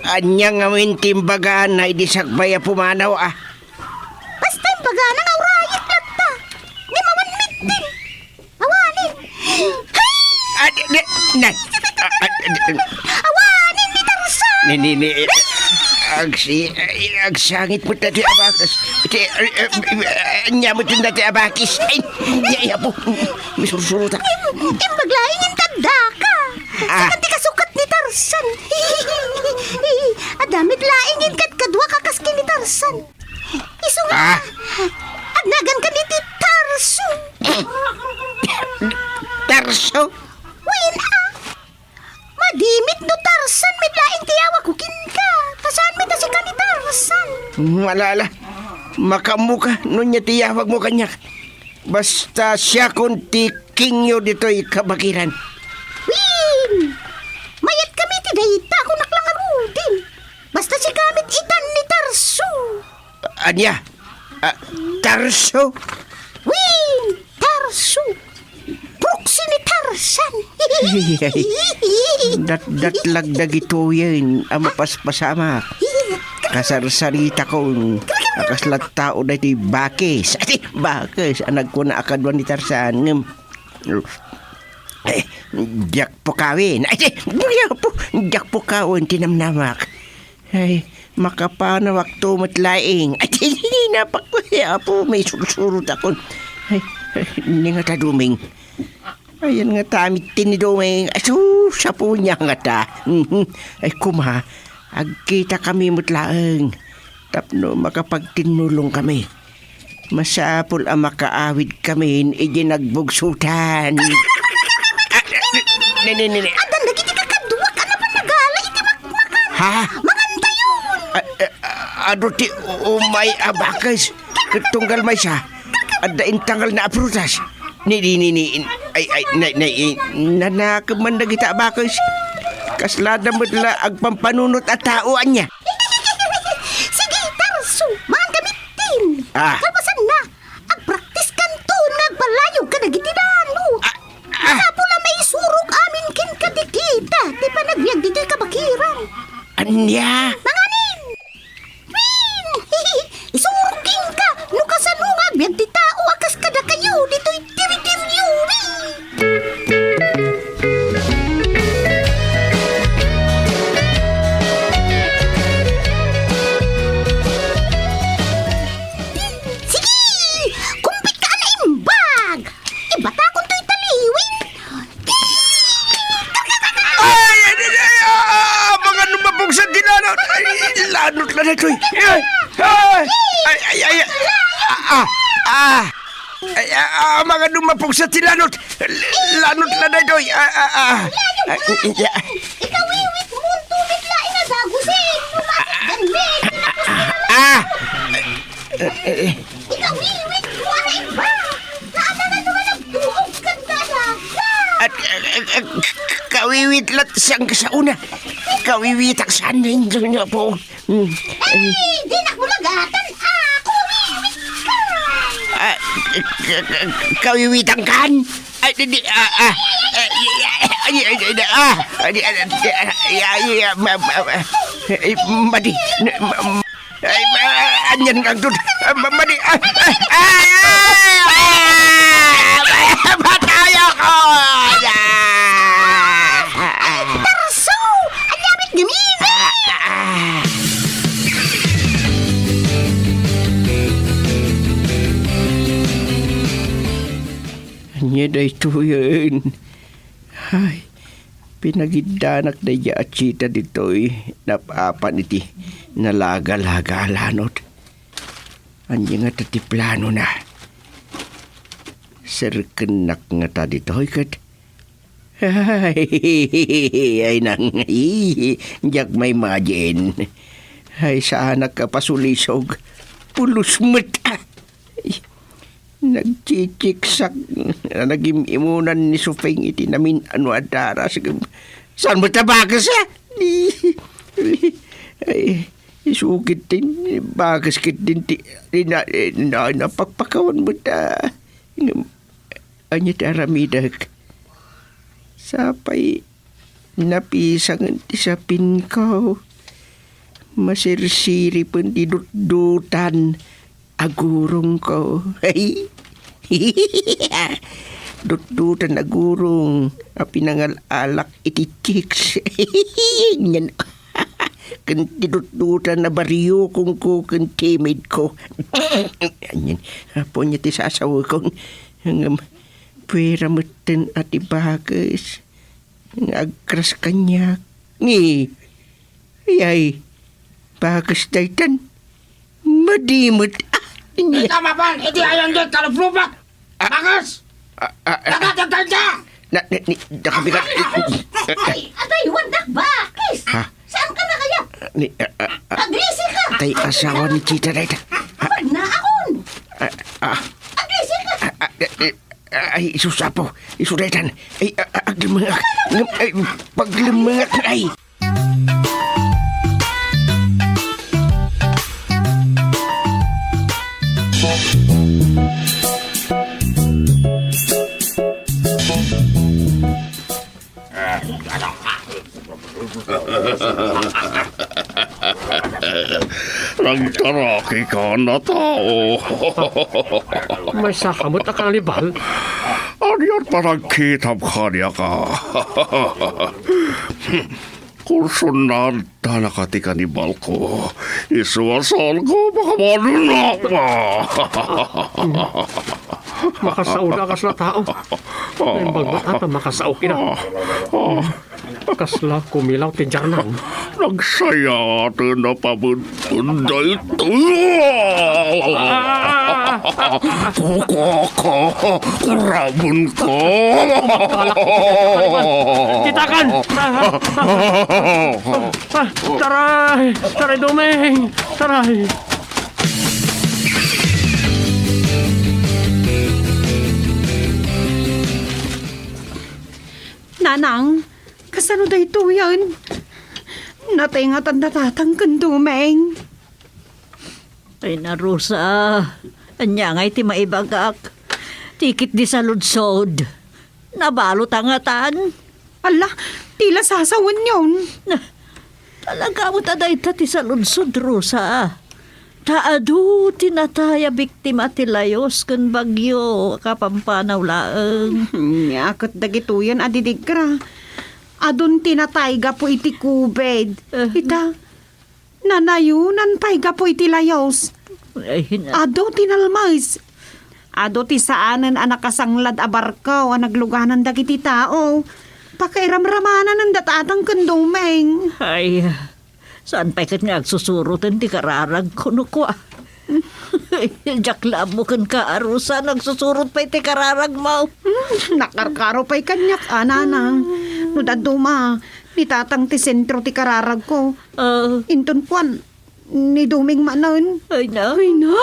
Anya nga mintimbagaan na idisakbaya pumanaw Basta yung baga nga urayi klata. Ni mawan mitin. Awanin. Awanin ni Tarzan. Agsangit mo na ti abakas. Anya mo na ti abakis. Ay, yaya po. Misursurot ako. Imbaglaing yung tanda ka. Sakan ti kasukat ni Tarzan. Adamit laing kat kadwa kakaski ni Tarzan. Iso nga. Agnagan ka ni ti Tarso. Tarso? Win Madimit no Tarzan, may laing tiyawa kukin ka. Kasaan may tasi ka ni Tarzan? Malala. Makamuka. Nun niya tiyawag mo kanyak. Basta siya kunti kingyo dito'y kabakiran. Win! Mayat kami ti dayta kung naklangarudin. Basta si kamit itan ni Tarso. Anya? Tarso? Win! Tarso! Proxy ni Tarzan. Datlagdag ito yan. Ang mapaspasama. Kasarsarita ko. Akaslat tao na iti bakis. Bakis. Anag ko na akadwan ni Tarzan. Diyak po kawin. Diyak po kawin. Tinamnamak. Ay, makapanawak tumot laing. Ay, napakuya po. May sursurot ako. Ay, hindi nga ta duming. Ayan nga tamit tiniduming. Sa po niya nga ta. Ay kuma, agkita kami mutlaang. Tapno makapagtinulong kami. Masapol ang makaawid kami. Ijinagbugsutan. Adan lagi di kakadwa ka na pa nagala. Iti makmakan. Ha? Maganda yun. Ado ti umay abakas. Katunggal may siya. Ada intangal na aprutas. Nanakab man na kita abakas. Kaslada mo dala agpampanunot at taoan niya. Sige, Tarso. Mga gamitin. Kalpasan na. Agpraktis kan to. Nagpalayog ka na gitinano. Kapula may surog amin kin kadikita. Di pa nagbiag dito kabakiran. Anya? Nanganin. Win. Isurugin ka. Nukasanungag. Biag di tao. Akas kada kayo. Dito'y tiri-tiryo. Lanot na ito mga dumapog sa tilanot. Lanot na ito Ikaw iwit mo tumit lain na dagusin. Ganlit. Ikaw iwit mo ay ba? Naana na naman ang buhok ganda na. At kawiwit lat siyang kasauna. Kawiwit ang sanin niya po. Di na kulagatan. Kawiwitang kan? Madi. Anyan kang tut. Madi. Bata! Tarso! Anyamit gamini! Anya da ito yun. Ay, pinagidanak na yachita dito'y napapan iti nalaga-laga-lanot. Anya nga tati plano na. Serkenak nga ta dito'y kat. Ay nang, jak may majin. Ay sa anak ka pasulisog. Pulos mata. Nagchichiksak nagimimunan ni Sufeng iti namin ano adaras. Saan mo tabakas ay isugit din bagas kit din napagpakawan mo ta anya taramidag sapay napisang ti sa pinkaw masirsiri pun didutan agurong ko. Ay. Dutan agurong. Pinangal-alak iti chicks. Yan. Kantidutan na bariyo kung ko timid ko. Yan. Apo niya ti sasawa kong pwera matan at ibagas. Agkras kanya. Ni. Ay. Bagas daytan. Madimot. Tama ba? Iti ayan doon, kalablubat! Bagas! Nagatagtag ka! Nakabigat. Atay, wandak bakis! Saan ka na kaya? Agresi ka! Tay asawa ni Chita na ito. Pagnaakon! Agresi ka! Ay, isusapo. Isuraitan. Ay, aglimangak. Ay, paglimangak. Ay! Nagtaraki ka na tao. May sakamot na kang libal. Anyan pa nagkitab ka niya ka. Kursunan na nakati kanibal ko. Isuwasal ko baka manunak pa. Makasauna kas na tao. May bagbat ata makasao kina. Kasla kumilaw ti janan. Nagsaya ito na pabunda ito. Kuko, kurabon ko. Kitakan! Taray! Taray, Dumeng! Taray! Nanang, kasano da ito yan? Natingat ang natatangkan, Dumeng. Ay na, Rosa. Anya nga'y ti maibagak. Tikit di sa ludsod. Nabalot ang atan. Ala, tila sasawan yun. Talaga mo taday ti sa ludsod, Rosa. Taadu tinataya biktima ti layos kun bagyo kapampanaw laeng. Nyakot dagituyan adidig ka. Adun tinatayga po iti kubed. Ita, nanayunan payga po iti layos. Ado tinalmays. Ado ti saanen anak kasanglad abarkaw ang nagluganan dagiti tao. Pakairamramanan ang datatang kandumeng. Ay, saan pa ikat nga agsusurutan ti kararag ko no ko. Jakla mo kan ka arusa nagsusurot pa iti kararag mo. Nakarkaro pa'y kanyak, ananang. No daduma, nitatang ti sentro ti kararag ko. Inton puan, ni Dumeng manon. Ay na. Ay na.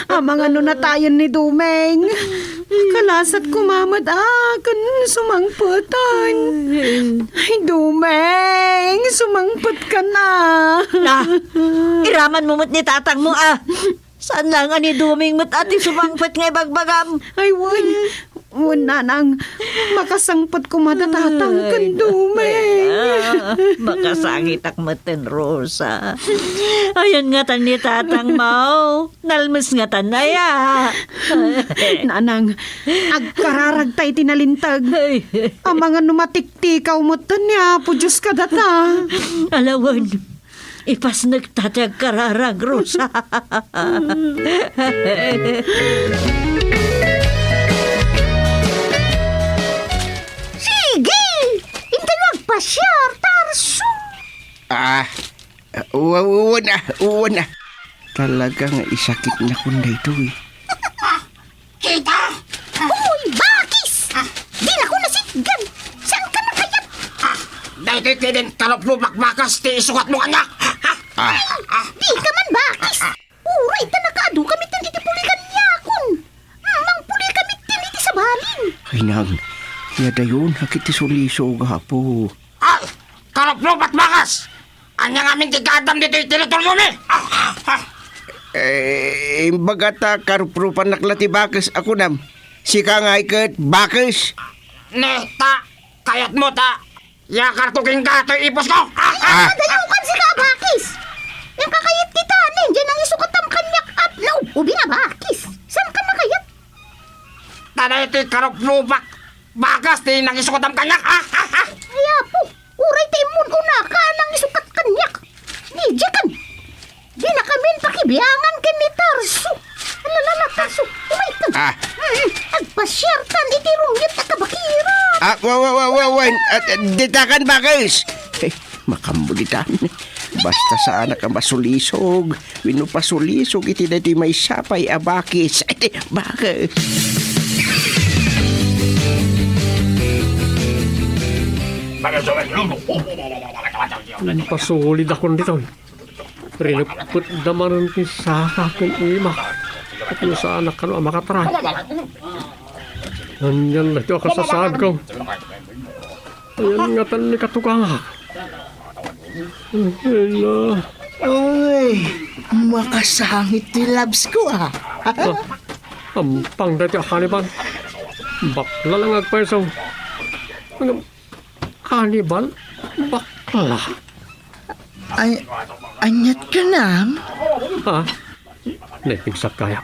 Amang ano na tayo ni Dumeng. Kalasat kumamad kan sumangputan. Ay Dumeng, sumangput ka na. Na, iraman mo mo't ni tatang mo Saan lang ani Dumeng mo't ati sumangput ngay bagbagam. Ay wan, Una nang makasangpot ko madatatang kan Dumeng. Makasangit ak maten, Rosa. Ayan nga tan ni tatang mau. Nalmas nga tan na ya. Nanang, agkararagtay tinalintag. Ang mga numatiktikaw mo tanya, po Diyos ka data. Alawan, ipas nagtatag kararag, Rosa. Sige! Intinag pa siya, Tarso! Uwan na. Talagang isakit na kunda ito eh. Kita! Uy, bakis! Di na ko nasiggan! Saan ka nakayat? Dahil din kalop-lumak bakas ti isukat mo kanya! Di ka man bakis! Uray ka nakaado kami tin iti pulikan yakon! Mang puli kami tin iti sabalin! Ay nang, yada yun, hakit isuliso gapo. Kalop-lumak bakas! Anya nga amin tigadam dito yung teritoryo mi! Bagata karuprupan naklati bakas ako nam. Sika nga ikat bakas. Ne, ta! Kayat mo, ta! Yakar tuking gato ipos ko! Madayukan si ka bakis! Yung kakayat kita, nandiyan ang isukatam kanyak at no, ubi na bakis! Saan ka nakayat? Tada ito yung kalop-lumak bakas ti nang isukatam kanyak! Ay po, uray tayo una ka nang isukat kanyak! Nidya kan! Di na kami pakibiyangan ka ni Tarso! Alalala, Tarso, umay ka! Agpasyartan iti rumyat na kabakira! Ditakan bakas! Makambulitan. Basta sa anak ang masulisog. Winupasulisog iti na di may sapay abakis. Bakas! Pasulid ako dito. Rinupot naman ng sa akin ima. At yung sa anak ka na makatry. Nandiyan na ito kasasad ko. Ayan nga tan ni katukanga. Uy, makasangit ti labs ko Ampang dati akaliban. Bakla lang agpweso. Kanibal? Bakla? Anyat ka nam? Naipigsak kaya.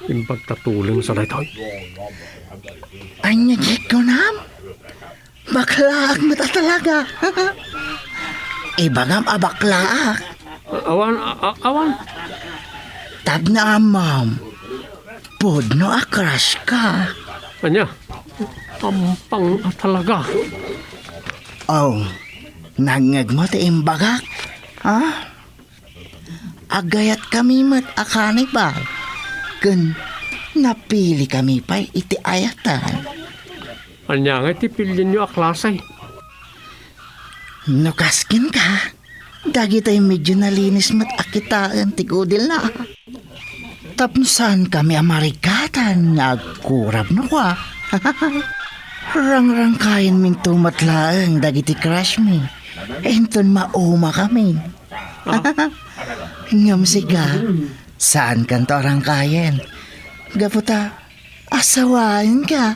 Yung pagtatuling sa daytoy. Anyat ko nam? Baklaak mata talaga. Ibagam abaklaak. Awan. Tab na amam. Podno akras ka. Anya? Ampang talaga. Nangag mo ti imbagak. Agayat kami mat akani ba? Kun napili kami pa iti ayatan. Anya nga tipilin nyo aklasay. Nukaskin ka. Dagi tayo medyo nalinis mat akitaan ti kudil na. Tapnusan kami amarikatan nagkurab na kwa. Rang-rang kain min tumatlaang dagiti crush mi. Enton mauma kami. Ngam siga, saan kanto orang kain? Gaputa, asawain ka.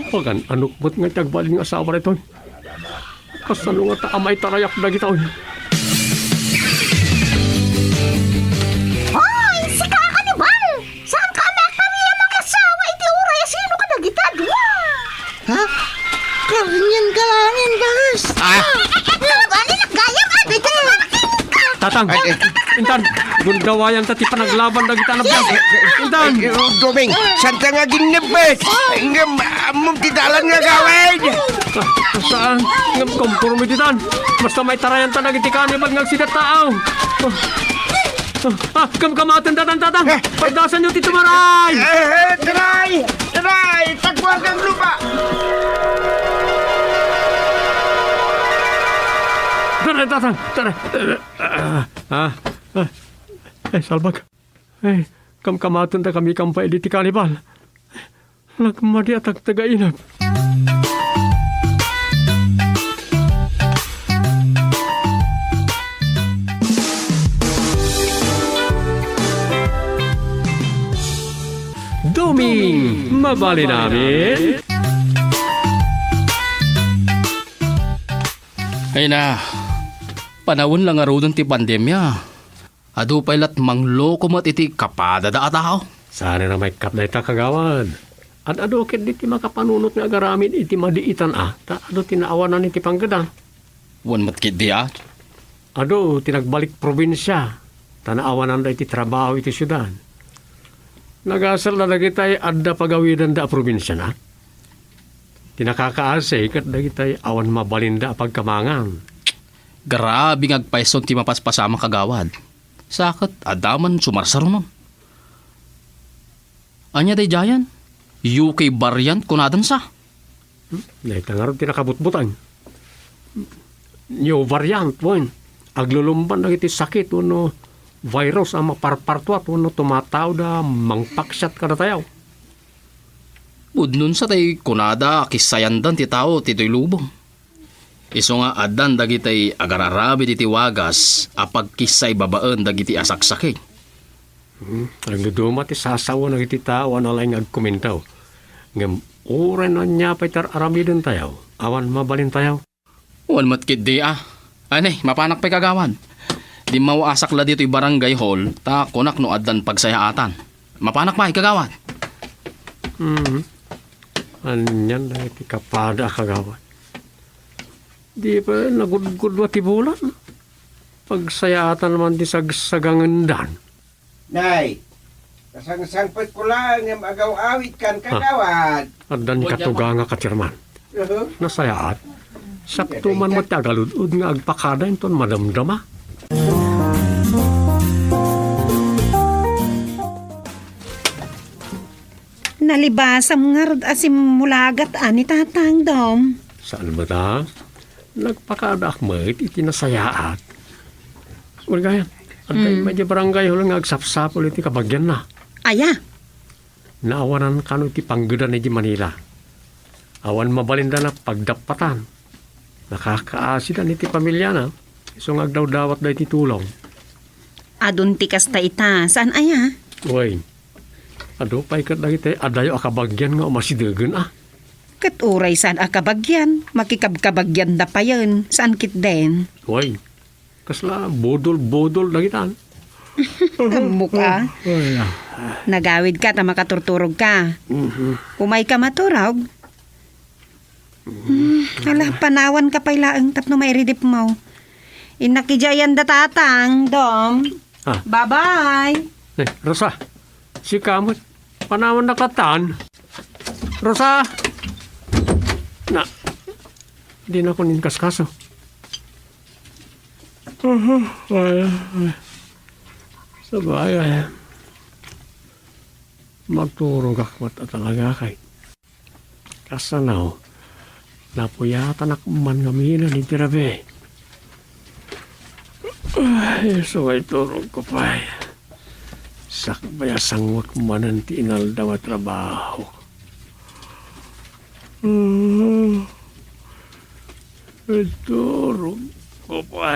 Pagan, anukbot nga tagbalin ng asawa rito. Kasano nga taamay tarayak na gitaw. Hoy, si kakanibal! Saan ka kami ang mga asawa iti uray? Sino ka nagitadwa? Karanyan kalangin, Bagas. Ano naggayang aday ka naman ka? Tatang, Intan, gundawayan tati panaglaban na kita na biyan. Intan! Doming, saan ka nga ginibet? Mumtitalan nga gawin! Saan? Ngam kompormi ditan. Basta may tarayan ta nagiti kanibal ng sidat tao. Kamkamatan tatang. Pagdasan nyo tito maray! Taray! Tagpuan kang lupa! Tatang. Salbag. Kamkamatan ta kami kampay di ti kanibal. Nagmadi at agtagainap. Duming mabali namin. Ay na, panahon lang nga rodon ti pandemya. Ado pailat mangloko mat iti kapada da tao. Sana na may kap na ita kagawad. At ado kit di ti makapanunot nga agaramin iti madiitan ta ado tinaawanan iti panggadan. Wan mat kit di Ado tinagbalik probinsya. Tanaawanan da iti trabaho iti syudad. Nagasal na dagitay adda pagawidan da probinsya na. Tinakakaasay kat dagitay awan mabalinda pagkamangan. Grabe ngagpaison ti mapaspasama kagawad. Sakit adaman sumarsaro nun. Anya day jayan? UK variant kunadan sa? Naitangarod tinakabutbutan. New variant po. Aglulumban na iti sakit no virus ang maparpartuat no tumataw da mangpaksat ka na tayaw. Budnon sa tay kunada kisayandan ti tao tito'y lubong. Iso nga adan dagitay agararabi ti wagas apag kisay babaan dagiti asaksaking. Ang duduma ti sasawa na iti tao na lang agkomentaw. Ngam oray na niya pa'y taramidin tayaw. Awan mabalin tayaw. Wan matkid di Anay, mapanak pa'y kagawan. Di mawasak la dito'y barangay hall ta kunak no adan pagsayaatan. Mapanak pa'y kagawan. Anyan na iti kapada kagawan. Di pa nagudgudwa ti bulan. Pagsayaatan naman di sagsagangandan. Nay, kasang-sangpit ko lang yung agaw-awit kan kagawad. Adan katuga nga katirman. Nasayaat. Sakto man mo tagaludud nga agpakada inton madamdama. Nalibasam nga rod asim mulagat ani tatang dom. Saan ba ta? Nagpakadak mo iti nasayaat. Wala gaya. At medyo barangay hulang agsapsapol iti kabagyan na. Aya. Naawanan kano iti panggudan iti Manila. Awan mabalinda na pagdapatan. Nakakaasidan iti pamilya na. Isong agdaw-dawat da iti tulong. Adun tikas ta ita. Saan aya? Uy. Ado pa'y kat dagiti adayo akabagyan nga umasidagan Kat uray saan akabagyan. Makikabkabagyan da pa yun. Saan kit den? Uy. Kasla bodol-bodol dagitan. Ang muka. Nagawid ka ta makaturturog ka. Umay ka maturog. Ala, panawan ka pa'y laang tapno may ridip mo. Inakijayan da tatang, Dom. Bye-bye. Rosa, si kamot, panawan na katan. Rosa! Na, hindi na ko ninkaskaso. Sabay, magturog akmat at talaga kay. Kasanaw, napuyatan akman ngaminan ni Tirabe. So ay turog ko pa. Sakbaya sangwak manan ti inaldaw at trabaho. Turog ko pa.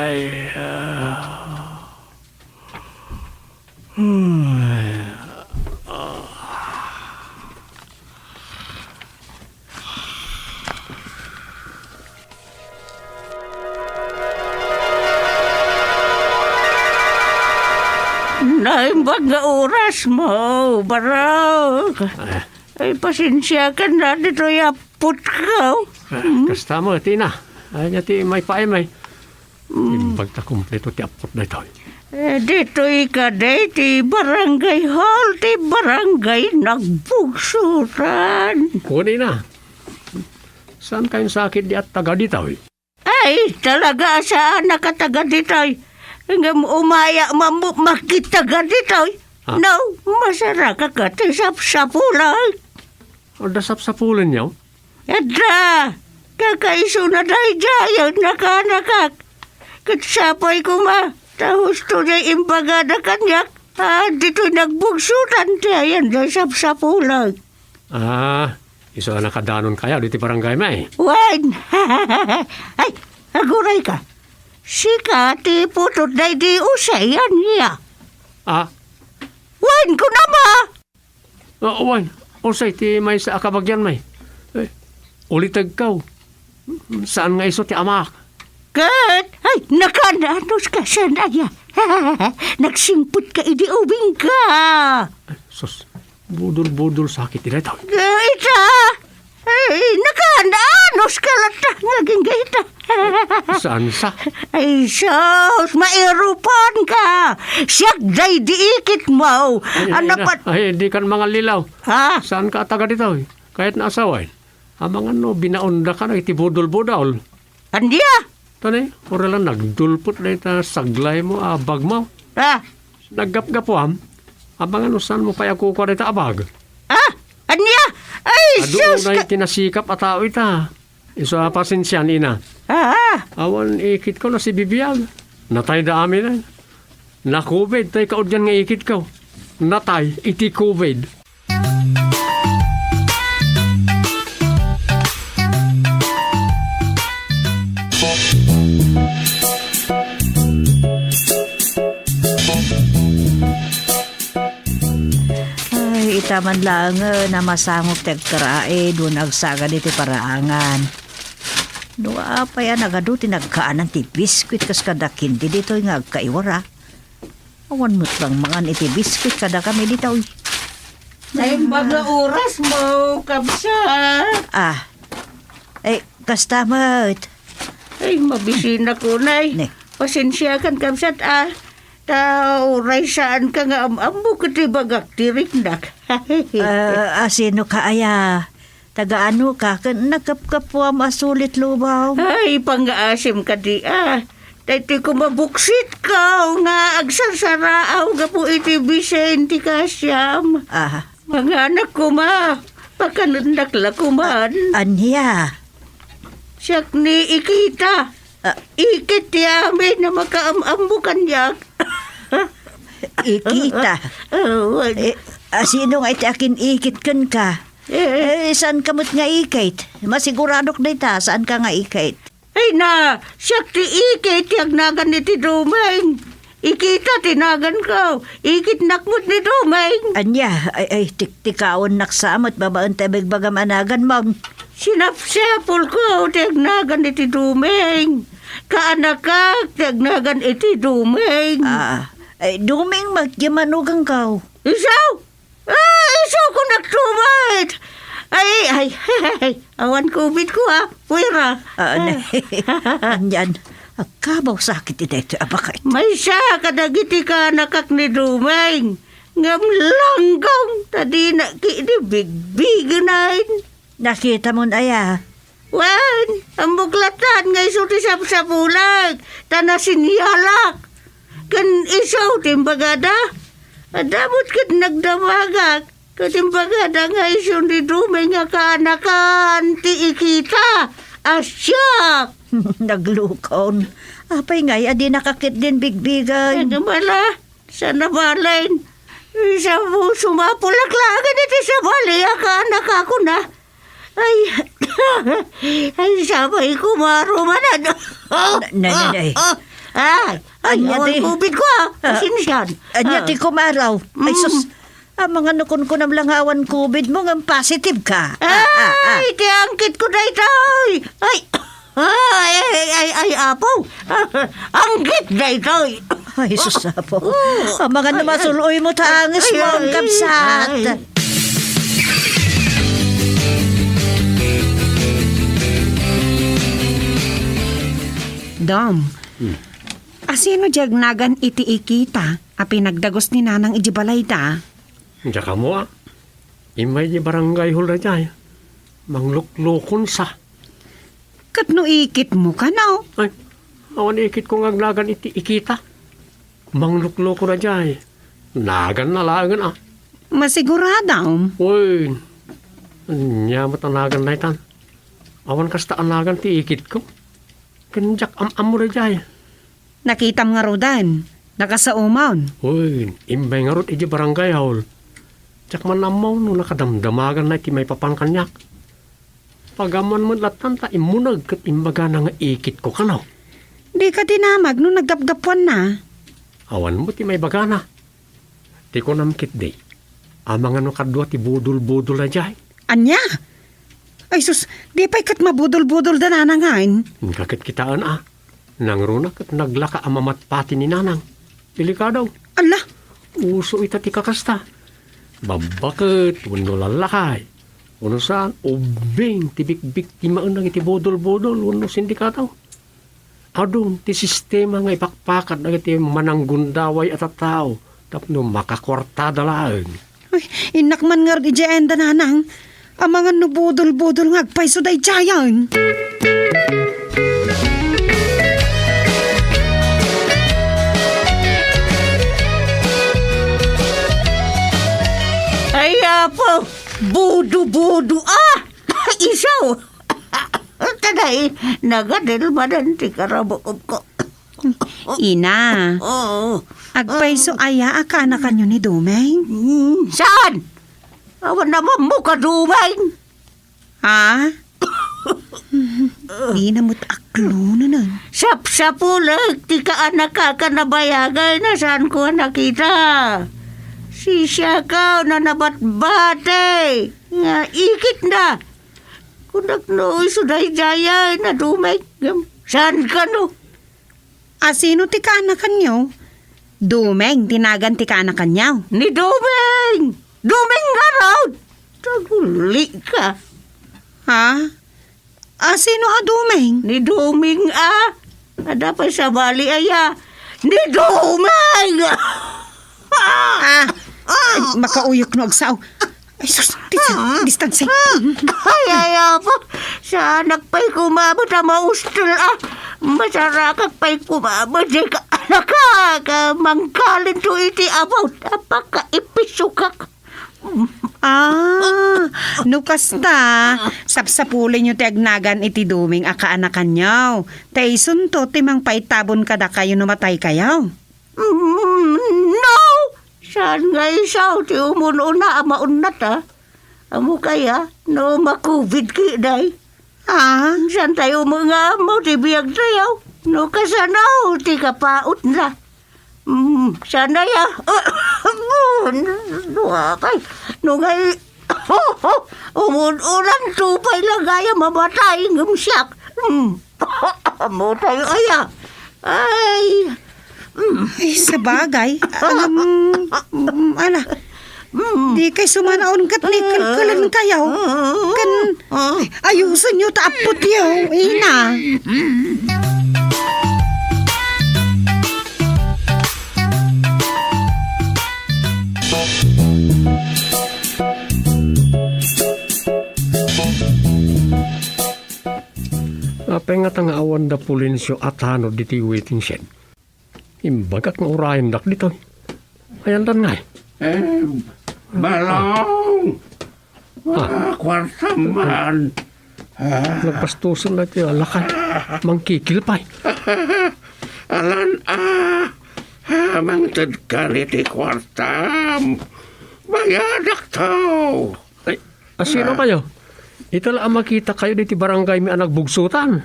Naimbag nga oras mo, Barok. Ay, pasensya ka na dito yapot ka. Kasta mo, Tina. Ay, ti may paimay. Imbag ta kumpleto ti apot na ito. Dito ikaday, ti barangay hall, ti barangay nagbugsuran. Kuni na. Saan kayong sakit di at taga dito? Ay, talaga saan nakataga dito? Hanggang umaya makitaga dito. No, masara ka ka, ti sapsapulan. O da sapsapulan niyo? Edra, kakaiso na dahi jayan nakanakak. Katsapay ko ma, tahusto niya imbaga na kanyak. Dito nagbugsutan diyan dahi sapsapulan. Iso nakadanon kaya dito barangay may. Wan, ay, aguray ka. Sika, ti putot na di usayan niya. Wan ko na ba? Wan, Usay ti may sa akabagyan may. Ulitag kaw. Saan nga iso ti amak? Kat, ay, nakananos ka siya na ya. Nagsimpot ka, idi ubing ka. Ay, sus, budol-budol sakit nila ito. Gaita, ay, nakananos ka lata, ngaging gaita. Saan sa? Ay, sus, mairupan ka. Siyak day diikit mo. Ay, di kan mga lilaw. Ha? Saan ka taga dito? Kahit na asaway. Amang ano, binaunda ka na, iti budol-budol. Andiya? Tanay, ora lang nagdulpot na ita saglay mo, abag mo. Naggap-gapuam, abang ano, saan mo pa ako ko ita abag? Anya? Ay, sus! Ado na tinasikap at tao ita. Iso pasensyan, ina. Awan, ikit ko na si Bibiyag. Natay da amin na. Na-COVID, tay kaudyan nga ikit ko. Natay, iti COVID. Itaman lang na masangok tagkarae doon agsaga diti paraangan. Doa pa yan agado tinagkaanan ti biskwit kas kadakin di dito nga agkaiwara. Awan mo't lang mangan iti biskwit kada kami dito. Ay, mga oras mo, kabsa. Kastamot. Ay, mabisina ko, nay. Pasensya kan kabsat, Uray saan ka nga ambo ka ti bagak tirik nak. Sino ka aya? Taga-ano ka? Nagkapkapwa masulit lubaw. Ay, pang-aasim ka di Dati ko mabuksit ka nga agsarsaraaw nga po iti Vicente Kasyam. Mga anak ko pakanundak la kuman. Anya? Siyak ni ikita. Ikit yamin na makaambukan yak. Ikita? Sino nga iti akin ikit kan ka? Saan kamot nga ikit? Masiguradok na ita, saan ka nga ikit? Ay na, siyak ti ikit, yagnagan ni ti Dumeng. Ikita, tinagan ko. Ikit nakmut ni Dumeng. Anya, tiktikaon naksamot, babaan tebeg bagamanagan mo. Sinapsapol ko, tiyagnagan iti Dumeng. Kaanakak, tiyagnagan iti Dumeng. Dumeng magyamanugang ka. Isaw? Isaw ko nagtumait. Ay, awan COVID ko puwera. Anyan, kabaw sakit ito, abakit. May siya, kadagiti ka nakak ni Dumeng. Ngam langgong, tadi na big-biganain. Nakita mo na aya? Wan, ang buklatan nga iso ti sapulag, tana sinyalak. Kan isaw timbagada, adamot kat nagdamagak, katimbagada nga iso ni Dumeng nga kaanakan ti ikita, asyak. Naglukon. Apay nga, di nakakit din bigbigan. Nagamala, sana balain. Isa mo sumapulak-lagan iti sa bali, kaanak ako na. Ay, sabay ko marumanan. Nanay. Anya ti kubit ko Sinsyan. Anya ti kumaraw. Ay sus, mga nukon ko namlangawan kubit mo nga positive ka. Ay, tiangkit ko na ito. Ay, apo. Anggit na ito. Ay, sus, apo. Mga namasuloy mo taangis mo ang kapsat. Dom, asino jagnagan iti ikita a pinagdagos ni nanang ijibalay ta? Diya ka mo Imay di barangay hul na dyan. Mangluklukon sa. Kat no ikit mo ka na Ay, awan ikit ko ngagnagan iti ikita. Mangluklukon na dyan. Nagan na lagan Masigurada Uy, nyamat ang nagan na itan. Awan kasta ang nagan ti ikit ko. Kanjak am-am mo na dyan. Nakitam nga rodan. Nakasaumaw. Uy, imbay nga rot iti barangay haul. Tsak man amaw no nakadamdamagan na iti may papangkanyak. Pagaman mo latan ta imunag kat imbaga na nga ikit ko kanaw. Di ka tinamag no naggapgapuan na. Awan mo ti may bagana. Di ko namkit day. Amang ano kadwa ti budol-budol na jay. Anya? Ay sus, di pa ikat mabudol-budol da nanangain. Kakit kitaan Nangrunak at naglaka ang mamatpati ni nanang. Pili ka daw. Ala? Uso ita ti kakasta. Babakit, wano lalakay. Wano saan, ubing, tibik-bik, timaan ng iti bodol-bodol, wano sindikataw. Adun, ti sistema nga ipakpakat na iti mananggundaway at tao. Tapno makakwartada lang. Ay, inakman nga rin ijaan da nanang. Ang mga nubudol-budol nga agpaiso da ijayan. Ay, apo, budu-budu, isaw. Taday, nagadil manan ti karabukob ko. Ina, agpaiso aya akana kanyo ni Dumeng? Saan? Awan naman mo ka, Dumeng. Ha? Di na mo't aklo na nun. Sap-sapulag, ti ka anak ka nabayagay na saan ko nakita. Si siya ka na nabatbate. Nga ikit na. Kunak no isuday jaya na Dumeng. Saan ka no? Sino ti kaanakan nyo? Dumeng, tinagan ti kaanakan nyo. Ni Dumeng! Dumeng nga raw! Taguli ka. Ha? Sino Dumeng? Ni Dumeng Ada pa sa bali aya. Ni Dumeng! Makauyok no agsaw. Ay sus, distansay. Ay, po. Sa anak pa'y kumabot na maustul Masarakag pa'y kumabot. Di ka anak ka. Mangkalin to iti about. Apaka ipisukak. Nukasta. Sapsapulin nyo ti agnagan iti Dumeng akaanakan nyo. Taisun to, timang paitabon kada kayo numatay kayo. No! Saan nga isaw ti umununa maunat Amo kaya no ma-COVID kiday. Saan tayo mga mo ti biyag tayo? No kasanaw ti kapaot na. Sana ya. Nuapay. No ngay umunulan tupay lang gaya mamatay ng siyak. Amo tayo aya. Ay, sa bagay, di kay sumanaon kat ni kalkalan kayo. Ayusan nyo taapot yaw, ina. Pengat ang awan da pulinsyo at hanod diti waiting shed. Imbagak nga urayan dak dito. Ayan dan nga Balong! Kwarta man. Nagpastusan na kayo, lakay. Mangkikilpay. Alan mangtad ka niti kwartam. Bayadak to. Ay, sino kayo? Ito lang makita kayo diti barangay mi anak bugsutan.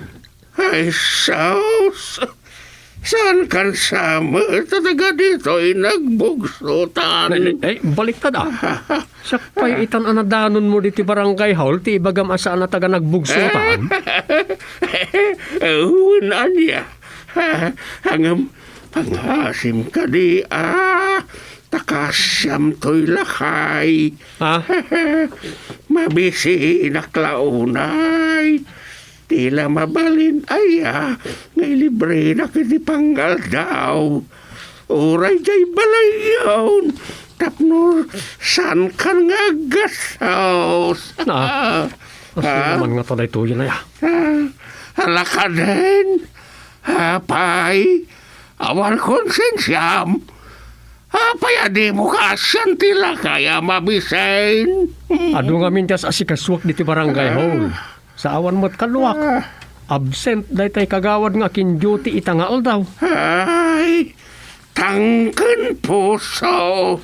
Ay, saus. Saan kan sama? Talaga dito ay nagbugsutan. Ay, baliktad Sakpay itan anadanon mo diti barangay hall, ti ibagam asa na taga nagbugsutan. Unan niya. Hangam panghasim ka di takasyam to'y lakay. Mabisi naklaunay. Tila mabalin ngay libre na kiti panggal daw. Uray jay balay yun. Tapno san kan nga gasaos. Naman nga talay to yun Halaka din. Hapay. Awan konsensyam. Hapay adi mo kasyan tila kaya mabisain. Ado nga mintas asikaswak diti barangay hall. Sa awan mo't kaluwak. Absent dahi tay kagawad nga kin-duty itangaol daw. Ay, tangken puso.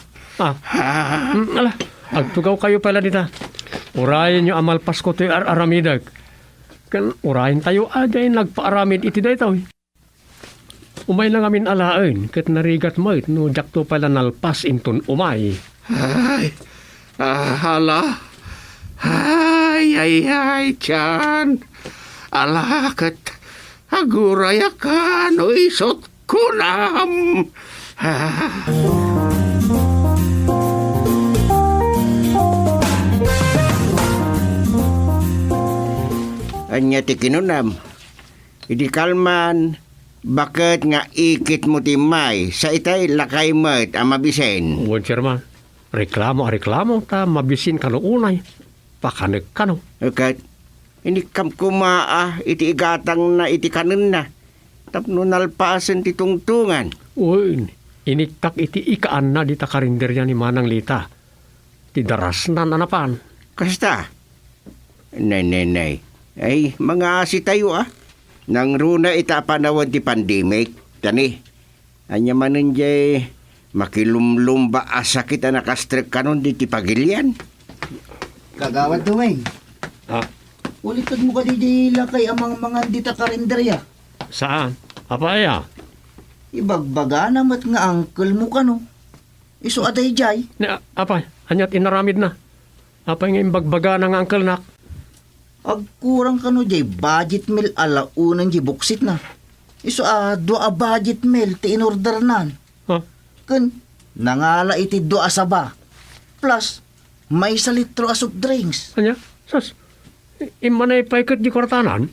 Agtugaw kayo pala dita. Urayan nyo amal Pasko to'y aramidag. Kan urayan tayo aday nagpaaramid iti dahi taw. Umay lang amin alain, kat narigat mo't no jakto pala nalpas intun umay. Ay, Hala. Ay, tiyan. Alakat. Aguraya ka, no isot kunam. Anya ti kinunam. Idi kalman, bakit nga ikit mo ti May sa itay lakay mo't amabisen? Uwan, Chairman. Reklamo ta mabisin ka no unay. Pakanek ka no. Kat, ini kam kumaa iti igatang na iti kanin na. Tapno nalpasan ti tungtungan. Uy, iniktak iti ikaan na di takarinderya ni Manang Lita. Ti daras na nanapan. Kasta? Nay. Ay, mga asi tayo Nang runa ita panawan ti pandemic. Tani, anya manin jay makilumlumba asakit na nakastrek kanon di ti pagilian. Kagawad Dumeng. Ulitan mo ka di lakay amang mga dita karinderya. Saan? Apa ya? Ibagbaga namat nga uncle mo ka no. Iso aday jay. Apa? Anyat inaramid na. Apa nga imbagbaga ng uncle nak? Agkurang ka no jay budget meal alaunan jay buksit na. Iso doa budget meal ti inorder nan. Kun nangala iti doa saba. Plus may sa litro soft drinks. Anya? Sus, imanay paikat di kortanan?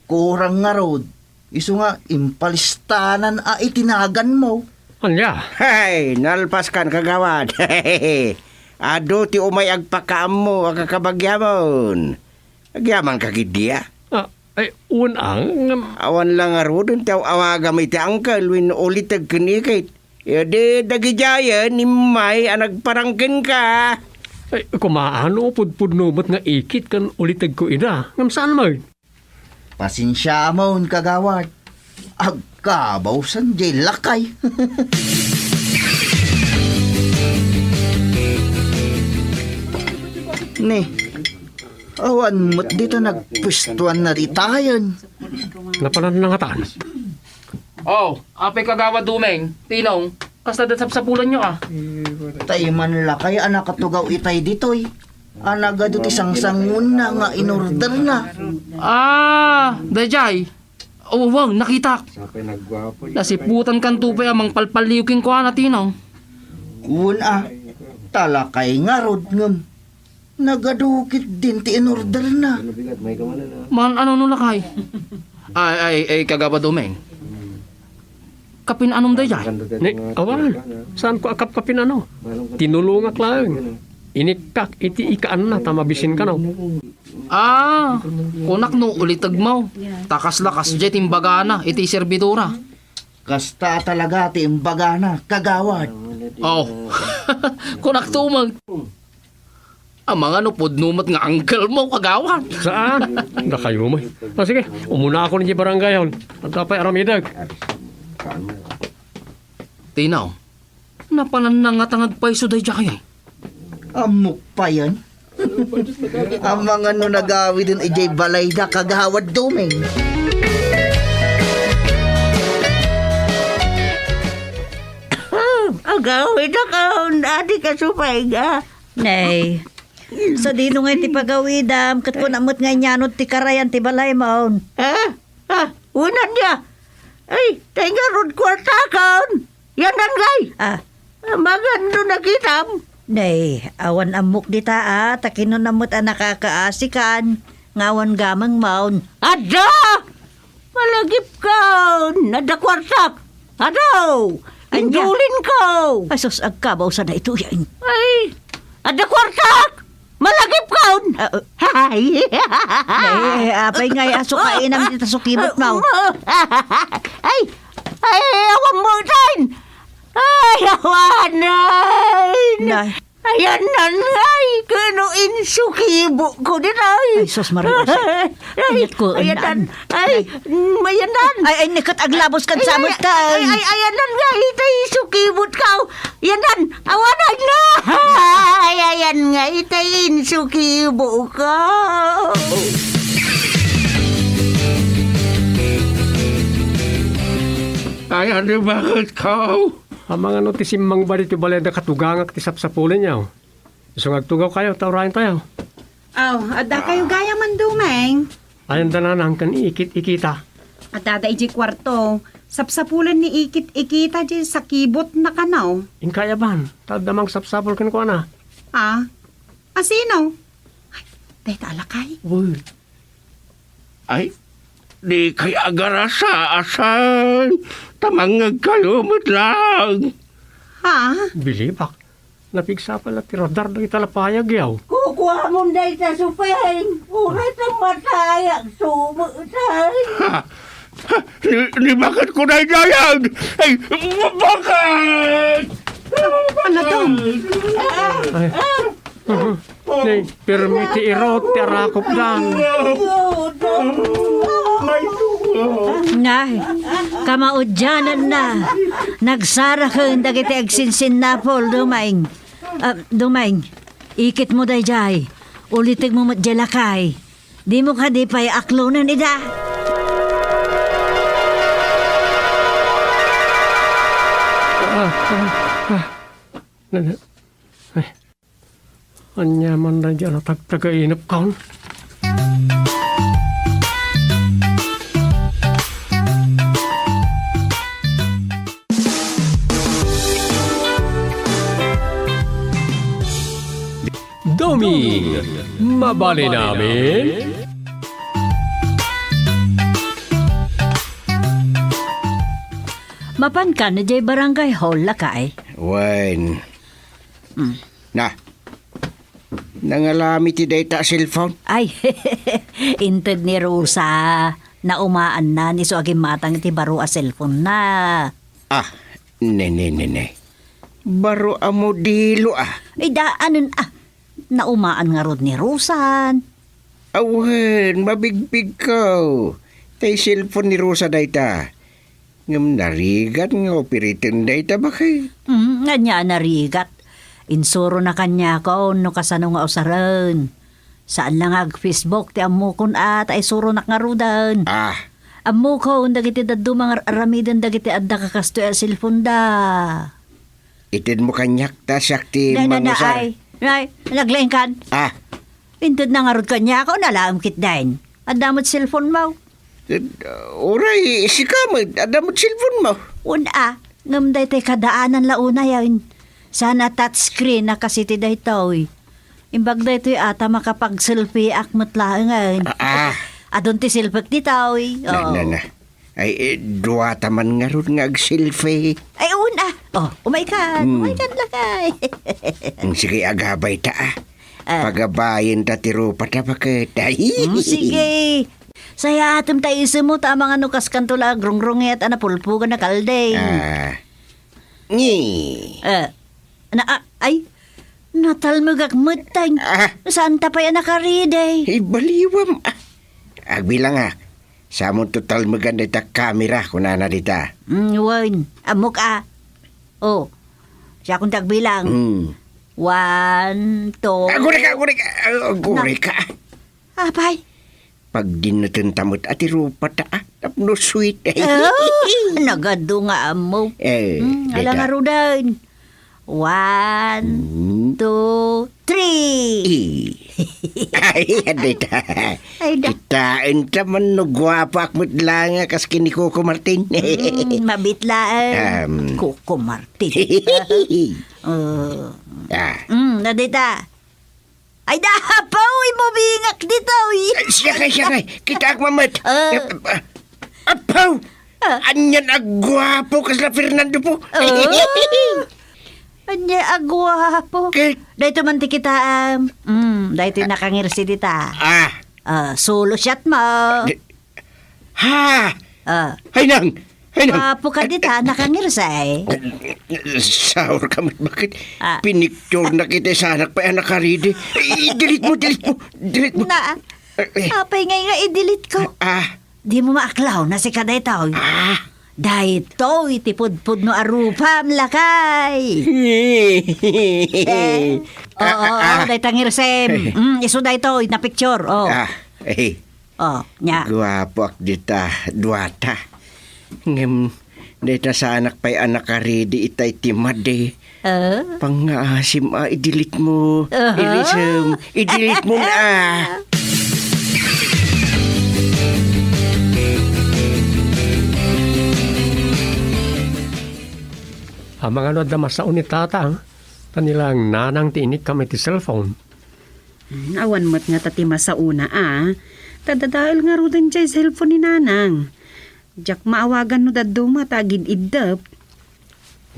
Kurang nga road. Iso nga impalistanan itinagan mo. Anya? Hey, nalpaskan kagawad. Ado ti umay agpakaam mo akakabagyamon. Agyaman kagidya. Ay, unang... Awan lang nga roon tayo awaga may ti angkal win ulit agkanikit. Yade dagijayan ni May anagparangkin ka. Ay, kumaano pudpudnumot nga ikit kan ulitag ko ina. Ngam saan mo? Pasinsya mo kagawad. Agkabaw san jay lakay. Ni, awan mo't dito nagpwistuan na ritayan. Napanan na nga taan. Apay kagawad Dumeng. Tinong, kasta dasap sa pulan nyo Tay man lakay anak katugaw itay ditoy. Anagado ti sangsangun na nga inorder na. Dajay. Wow, nakita. Nasiputan kan tupay amang palpaliuking ko na Tinong. Talakay nga rod ngam. Nagadukit din ti inorder na. Man ano nung lakay? Ay, kagawad Dumeng. Kapin anong dayay? Awan, saan ko akap kapin ano? Tinulungak lang. Inikak, iti ikaan na, tamabisin ka no. Kunak no, ulitag mo. Takas lakas jet imbaga na, iti servidora. Kasta talaga ti imbaga na, kagawad. Kunak tumag. Mga no, pudnumot nga uncle mo, kagawad. Saan? Da kayo mo. Sige, umuna ako ng barangay hon. At tapay aramidag. Tinaw, napanan na nga tangag pa iso day jay. Amok pa yan. Ang mga no nagawi din ijay balay na kagawad Dumeng. Agawin na ka, adi ka supay ka. Nay, sa dino nga ti pagawidam, kat ko namot nga nyanot ti karayan ti balay maon. Unan niya. Ay, tenga rod kwarta kaon. Yan ang gay. Magando nakitam. Nay, awan amok dita takino namot nakakaasikan. Ngawan gamang maon. Ada! Malagip kaon. Nada kwarta. Adaw! Anjulin ko. Ay, sus, agkabaw sa na ito yan. Ay, ada kwarta! Malagip kaon! Nay, apay ngay aso kainam dita sukibot mo. Ay, awan mo tayo! Ay, awan na! Ayan nan, ay, kanuin sukibo ko din ay. Ay, sus Maria, ingat ko. Ayan ay, mayanan. Ay, nikat aglabos kan samot ka. Ay, ayan nan nga, itay sukibot ka. Yanan, awanan na. Ay, ayan nga, itay sukibo ka. Ay, ano bakit ka? Ang mga notisimang bali ti balay na katugangak ti sapsapulan niya. So nagtugaw kayo, taurahin tayo. Ada kayo gaya man dumeng. Ayan dananang kan ikit-ikita. At dada iji kwarto, sapsapulan ni ikit-ikita di sa kibot na kanaw. Inkayaban, tagdamang sapsapol kan ko na. Sino? Ay, dahil alakay. Uy. Ay, di kay agara sa asan. Tamangag kayo lang. Bilibak. Napigsa pala ti radar na italapayag yaw. Kukuha mo dahil sa supeng. Urat ang matayag. Sumutay. Ni bakit ko naidayag? Ay, bakit? Ano dong? Nay, permiti irot, tiarakop dan. Nay, kamaudyanan na. Nagsara ka dagiti agsinsin na Paul, Dumaing. Dumaing, ikit mo day jay. Ulitig mo matjalakay. Di mo ka di pa'y aklunan ida. Anyaman na dyan at tagtagainap kaon. Doming, mabali namin. Mapan ka na jay barangay hall lakay. Wen. Na. Nangalami ti data cellphone. Ay, inted ni Rosa na umaan na ni so aging matang ti baro a cellphone na. Ne. Baro amo dilo Ay daanan na umaan nga rod ni Rosan. Awen, mabigbig ko. Tay cellphone ni Rosa data. Ngam narigat nga operatin data bakay. Nga niya narigat. Insuro na kanya ko no kasano nga usaran. Saan lang Facebook ti amu kun at ay suro nak nga rudan. Amu ko dagiti daddo mga aramidan dagiti adda kakasto a cellphone da. Itin mo kanyak ta sakti mangusar. Ay, naglain kan. Inted na nga rod kanya ko nalaam kit dain. Adamot cellphone mo. Oray, sikamad. Adamot cellphone mo. Ngam day tay kadaanan launa yan. Sana touchscreen na kasi ti day toy. Imbag day toy ata makapag-selfie akmat laangan. Adon ti selfie ti toy. Na. Ay, dua taman nga ron nga ag-selfie. Ay, umay ka. Umay ka lakay. Sige, agabay ta pagabayin ta tiro pata bakit. Sige. Saya atom tayo mo tama nga nukas kantula grong-grongi at anapulpugan na kalday. Natalmagak matang. Saan ta pa yan nakariday? Baliwam. Agbilang Samon total maganda ta kamera kunana dita. Wan, amok siya kung tagbilang. 1, 2. Agure ka. Apay? Pag dinatan tamot ati rupa ta tapno sweet. Nagado nga amo. Alang nga rudan. 1, 2, 3. Ay, dita. Kitain ta man no guwapak mo't lang kas kini Coco Martin. Mabitlaan. Coco Martin. Nadita. Ay, dahapaw, imubingak dito. Siya kay. Kita agmamat. Apaw! Anyan agwapo kas la Fernando po. Anya agwapo. Dahito man ti kita. Dahito nakangirsi dita. Solo shot mo. Hay nang. Wapo ka dita, nakangirsi. Saur ka mat bakit? Pinicture na kita sa anak pa anak karidi. Delete mo. Apay nga i-delete ko. Di mo maaklaw na si kadaytaw. Dahito, itipudpud no arupam lakay. Dahitang irsem. Iso dahito, na picture. Nya. Guwapo ak dita, duwata. Deta sa anak pa'y anak ka ready itay timade. Pangasim i-delete mo. Irisem, i-delete mo na. Amang ano damas sa unit tatang, tanilang nanang tiinit kami ti cellphone. Awan mo't nga tatima sa una tadadahil nga rudan dyan cellphone ni nanang. Diyak maawagan no daddo matagid idap.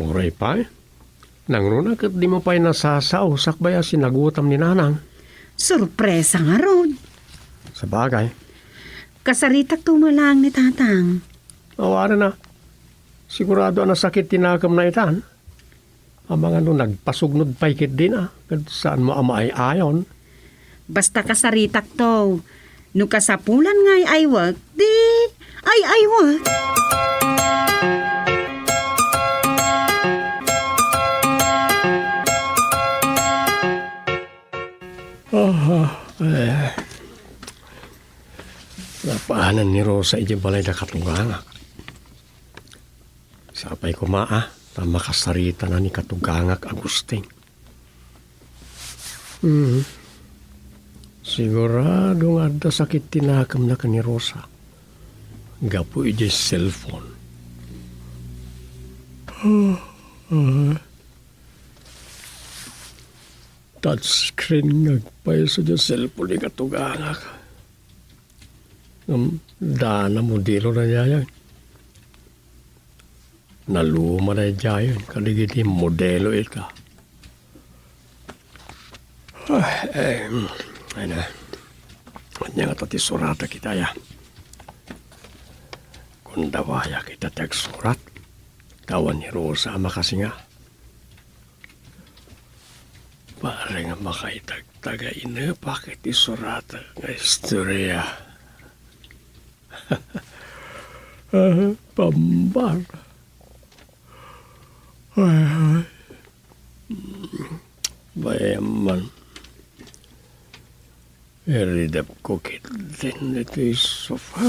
Uray pa Nang runa kat di mo pa'y nasasaw sakbaya sinagutam ni nanang. Sorpresa nga rod. Sa bagay. Kasaritak tumalang ni tatang. Awara na. Sigurado na sakit tinakam na itan. Ang mga nagpasugnod paikit din Kad saan mo ama ay ayon. Basta kasaritak to. Nung kasapulan nga'y aywag, di ay aywag. Napaanan ni Rosa iji balay na katunganga. Sapay ko tama kasarita na ni katungangak Agusting. Sigurado nga da sakit tinakam na ka ni Rosa. Gapo iji cellphone. Touchscreen ngagpay sa dyan cellphone ni katungangak. Dana modelo na yayan. Naluma na yayan. Kaligiti modelo ita. Ay na. Kanya nga tati surata kita ya. Kung dawaya kita tagsurat. Tawan ni Rosa makasi nga. Pare nga makaitagtaga ina bakit isurata nga istorya. Pambar. Bayaman. Eridap ko kitin ito sofa.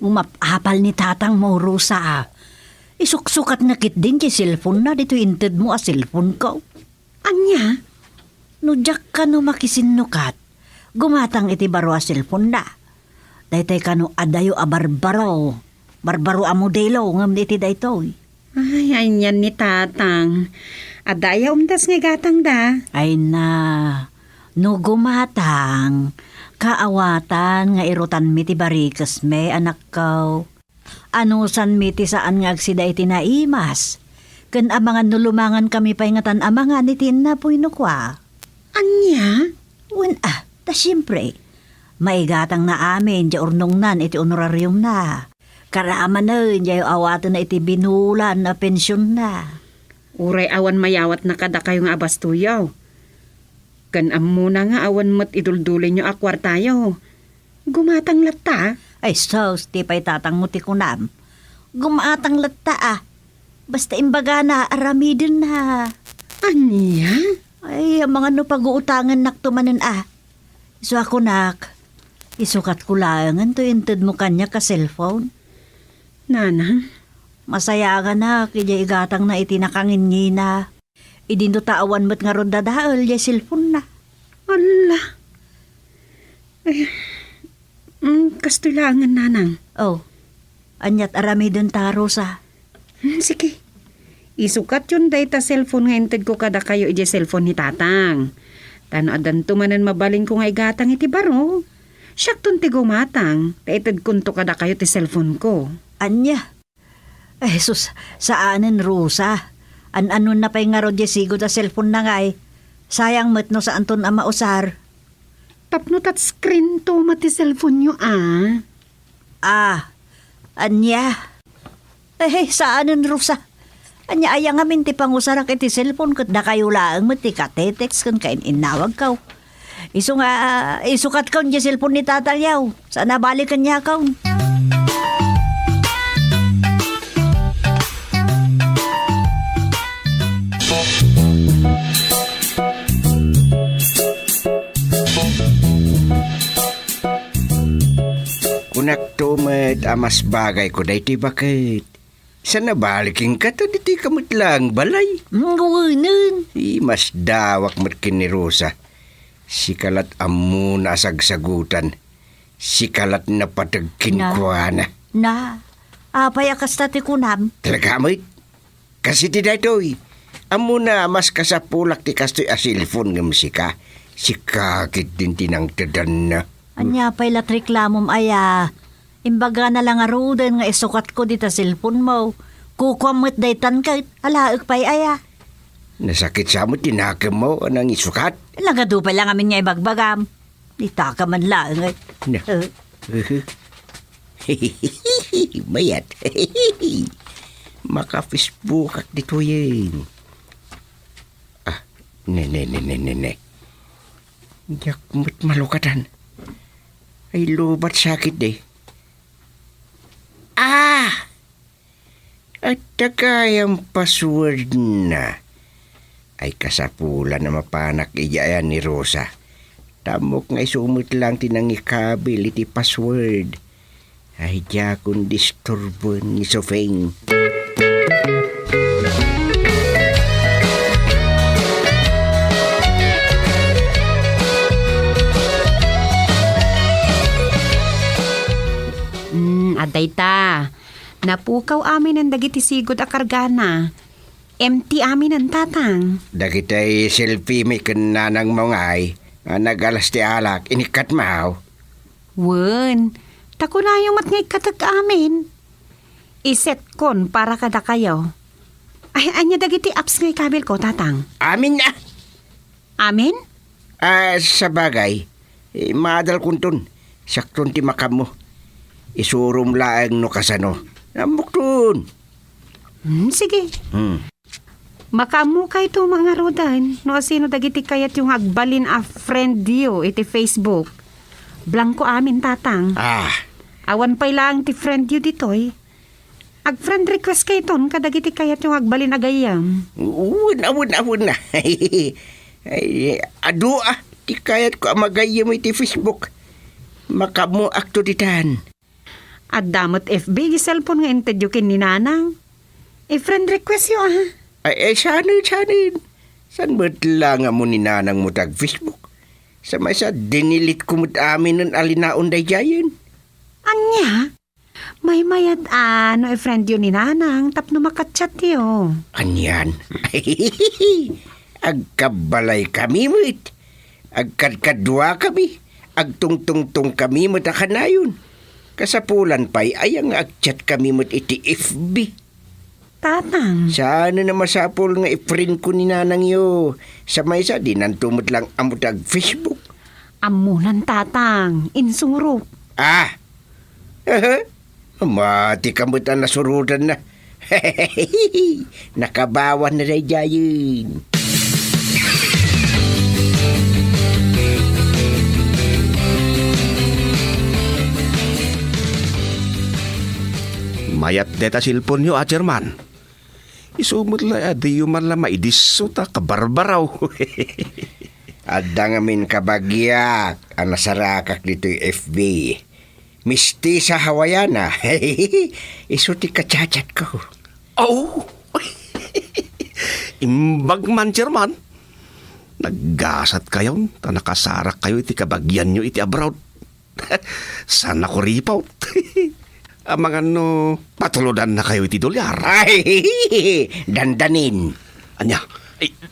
Umapapal ni tatang mo, Rosa. Isuksukat na kit din kay cellphone na. Dito inted mo cellphone ko. Anya? Nudyak ka no makisinukat. Gumatang iti baro cellphone na. Daytay ka no adayo barbaro. Barbaro modelo ngam iti daytoy. Ay, anyan ni tatang. Adaya umdas nga gatang da. Ay na. No gumatang. Kaawatan nga irutan mi ti barikas me anak ko. Anusan mi ti saan nga agsida iti naimas. Ken amangan nulumangan kami pa'y ngatan amangan iti napoy no kwa. Anya? Wen ta siyempre. Maigatang na amin di urnong nan iti honorarium na. Karaman na di awatan na iti binulan na pensyon na. Uray awan mayawat na kada kayo nga abas tuyaw. Kan muna nga awan mat iduldulin nyo akwar tayo. Gumatang lata. Ay sos, di pa'y tatang muti kunam. Gumatang lata Basta imbaga na aramidin na. Anya? Ay, ang mga no pag-uutangan naktumanan So ako nak, isukat ko langan to inted mo kanya ka cellphone. Nana? Masaya ka na, kaya igatang na itinakangin niya na. Idin do taawan mo't nga ron dadaal, ya cellphone na. Ala. Ay, kastulangan nanang. Oh, anyat arami dun ta, Rosa. Sige. Isukat yun data cellphone nga inted ko kada kayo ije cellphone ni tatang. Tano adan tumanan mabaling ko nga igatang iti baro. Siyak tun ti gumatang. Taited kunto kada kayo ti cellphone ko. Anya? Ay, sus, saanin, Rosa? An-anon na pa'y nga ro sigo ta cellphone na nga Sayang met no sa anton ama usar. Tapno tat screen to mati cellphone nyo Anya? Saanin, Rosa? Anya ayang amin ti pangusarak iti cellphone kat da kayo laang met ti katetex kan kain inawag kaw. Iso nga, isukat kaun di cellphone ni tatalyaw. Sana balikan niya kaun. Kunak tumat amas bagay ko dahi ti bakit. Sana balikin ka to dito kamot lang balay. Ngawanan. Mas dawak mat ni Rosa. Sikalat amu na sagsagutan. Sikalat na patagkin ko na. Na, apay akas tati kunam. Talaga mo kasi ti daytoy. Amu na mas kasapulak ti kastoy a cellphone ng musika. Sikakit din tinang tadan na. Anya pa'y latreklamom aya. Imbaga na lang arudan nga isukat ko dita cellphone mo. Kukwamot daytan ka, alaag pa'y aya. Nasakit sa mo, tinakam mo, anang isukat? Lagado pa lang amin nga ibagbagam. Dita ka man lang eh. Na. Mayat. Maka-Facebook at dito yan. Ne. Yak mo't malukatan. Ay lubat sakit eh. At takayang password na. Ay kasapulan na mapanak iyayan ni Rosa. Tamok nga isumot lang tinangikabil iti password. Ay jakon disturbo ni Sofeng. Aday ta, napukaw amin ang dagiti sigod a kargana. Empty amin ang tatang. Dagitay selfie may kananang mongay, nagalas ti alak, inikat maaw. Wen, tako na yung matngay katag amin. Iset kon para kada kayo. Ay, anya dagiti apps ngay kabil ko, tatang. Amin na. Amin? Sa bagay, maadal kuntun, sakton ti makam mo. Isurum laang no kasano. Namuktun. Sige. Makamu kay to mga rodan. No sino dagiti kayat yung agbalin a friend dio iti Facebook. Blanco amin tatang. Awan pa'y lang ti friend dio ditoy. Ag friend request kay ton kadagiti kayat yung agbalin agayam. Awun na. Ado ti kayat ko amagayam iti Facebook. Makamu akto ditan. At damot FB, cellphone nga intedyukin ni nanang. Friend request yun, sanin. San ba't lang mo ni nanang mo tag Facebook? Sa may sa dinilit kumut amin ng alinaon day jayon. Anya? May mayat friend yun ni nanang, tapno makachat yun. Anyan? Agkabalay kami mo it. Agkadkadwa kami. Agtungtungtung kami mo takanayon. Kasapulan pa'y ayang agchat kami mo't iti FB. Tatang. Sana na masapol nga i-friend ko ni nanang yo. Sa may sa dinantumot lang amutag Facebook. Amunan tatang, insuro. Mati kamot ang nasurudan na. Nakabawan na rin jayin. Mayat deta silpon nyo, Acherman. Isumot la, di man la maidiso ta, kabarbaraw. Adda ngamin kabagyak, ang nasarakak dito'y FB. Misti sa Hawaiana. Isuti ka chat ko. Oh! Imbag man, Chairman. Naggasat kayo, ta nakasarak kayo iti kabagyan nyo iti abroad. Sana ko ripaw. Mga patuludan na kayo iti dolyar. Ay, dandanin. Anya,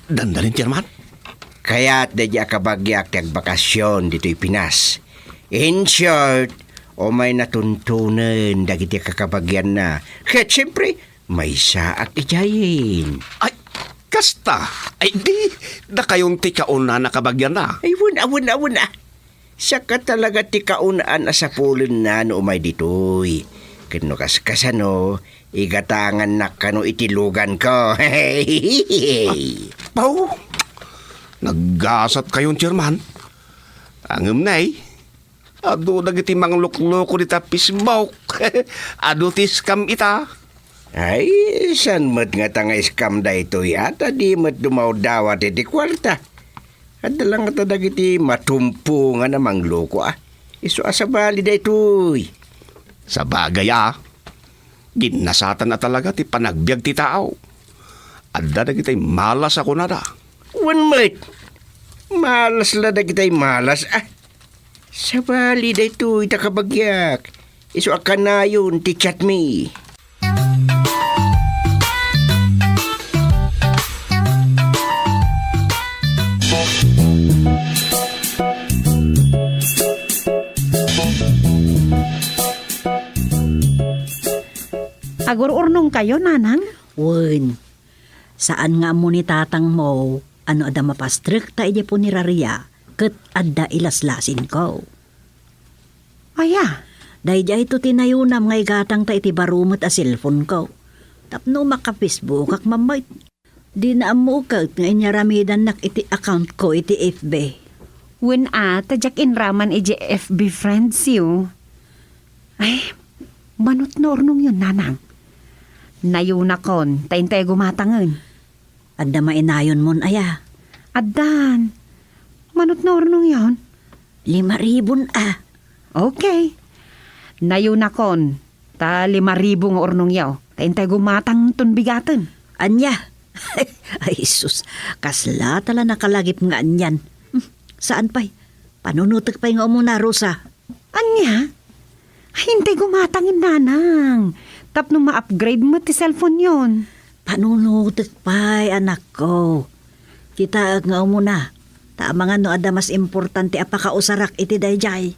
dandanin, Chairman? Kaya't dadya kabagyak tagbakasyon dito'y Pinas. In short, may natuntunan dagiti kakabagyan na. Kaya siyempre, may saak ijayin. Ay, kasta. Ay, di na kayong tikaon na nakabagyan na. Ay, wun. Saka talaga tikaunaan na sa pulon na no umay dito'y. Kano kasano, igatangan na kano itilugan ko. Pau, naggasat kayong, Chairman. Angem na adu dagiti manglok-loko di Facebook. Adu ti scam ita. Ay, san mat nga tanga scam da ito yata di mat dumaw dawat iti kwarta. Adalang nga dagiti matumpo nga namang loko Isu asabali da ito'y. Sa bagay ginasatan na talaga ti panagbiag ti tao. Adda dagiti malas ako na da. One mate. Malas la dagiti malas Sabali da ito'y takabagyak. Isu akanayon ti chat me. Agur-urnong kayo, nanang? Wen, saan nga mo ni tatang mo, ano ada mapastrik ta ije po ni Raria, ket adda ilaslasin ko. Aya. Dayjay ito tinayunam ngay gatang ta iti barumot a cellphone ko. Tapno maka-Facebook ak mamay. Di na amukat nga inyaramidan nak iti account ko iti FB. Wen tadyak inraman iti FB friends you. Ay, manot na urnong yun, nanang. Nayunakon, taintay gumatangan. Adda mainayon mon aya. Addan, manot na urnong yun? 5,000 Okay. Nayunakon, ta 5,000 nga urnong yaw. Taintay gumatang ton bigatan. Anya? Ay sus, kasla tala nakalagip nga anyan. Saan pa'y? Panunutok pa'y nga umuna, Rosa. Anya? Hintay gumatangin, nanang. Tapno ma-upgrade mo ti cellphone yon. Panunutok pa'y, anak ko. Kita nga umuna. Tama nga no ada mas importante apakausarak iti dayjay.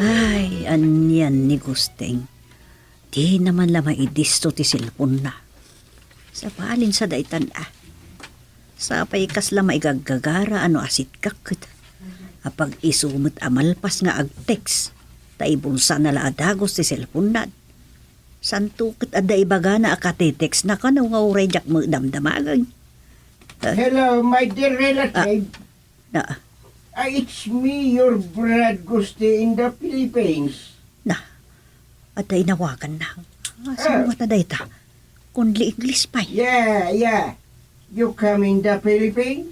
Ay, anyan ni Gusteng. Di naman lamang idisto ti silpon na. Sa palin sa daitan Sa paikas lamang igaggagara ano asit kakit. Apag isumot amalpas nga ag-text. Ta ibulsa na laadagos ti silpon na. Santukit ada ibaga na akati-text na ka na nga uray jak mo damdamagan. Hello, my dear relative. It's me, your Brad Gusti in the Philippines. At ay nawagan na. Saan mo taday ta? Kundli English pa. Yeah. You come in the Philippines?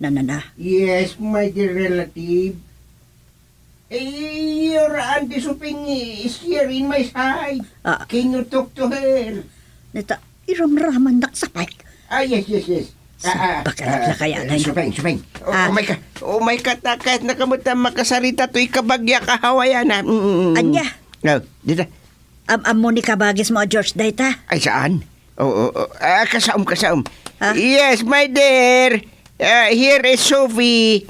Na. Yes, my dear relative. Your Auntie Suping is here in my side. Can you talk to her? Neta, iramraman naksapay. Yes. Bakalat na kaya na yun. Suping. Umay ka kahit nakamuta makasarita to ikabagya kahawayan na. Anya? Dito. Amo ni kabagis mo, George, dayta? Ay, saan? Kasaom. Yes, my dear. Here is Sophie.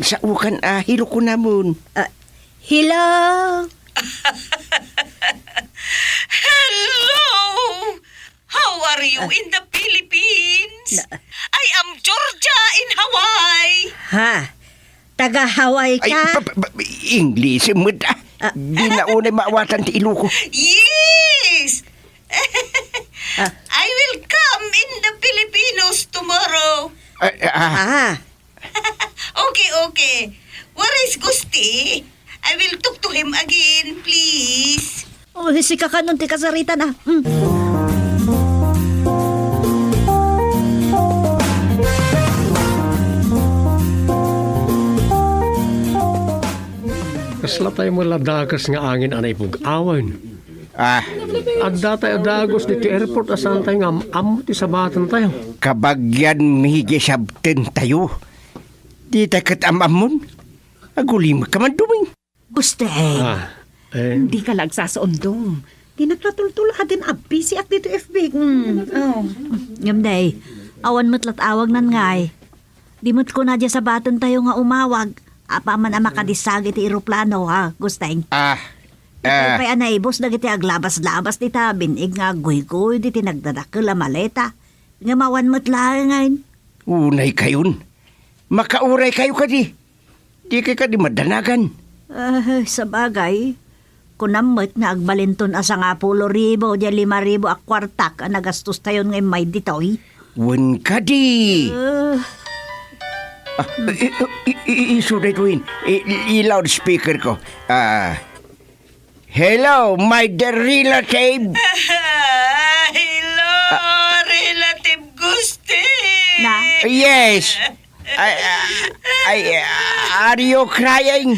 Saukan, hilo ko namun. Hello? Hello! How are you in the Philippines? I am Georgia in Hawaii. Taga-Hawaii ka? English mo di na unay maawatan ti Iloco. Yes! I will come in the Filipinos tomorrow. Okay. Where is Gusti? I will talk to him again, please. Sika ka nun, ti kasarita na. Kasla tayo mo ladagas nga angin anay pag-awan. At datay adagos dito airport asan tayo nga amo ti sabatan tayo. Kabagyan mihigi sabten tayo. Di tayo katamamon. Agulim ka man duming. Guste. Hindi ka lagsasaundong. Di naglatultulahan din abisi at dito FB. Ngamday, awan mo't latawag nan ngay. Di mo't ko na dyan sa batan tayo nga umawag. Apa man ang makadisag iti aeroplano Gusteng. Pay anay, boss na giti aglabas-labas di ta, binig nga guy-guy di tinagdadakil a maleta. Nga mawan mo't lang ngayon. Unay kayon. Makauray kayo ka di. Di kayo ka di madanagan. Sa bagay, kunamot nga agbalinton asa nga 10,000 di 5,000 ak kwartak ang nagastos tayo ng may ditoy. Wan ka di. Isuday ko yun. I-loudspeaker ko. Hello, my dear relative. Hello, relative Gusti. Yes. Are you crying?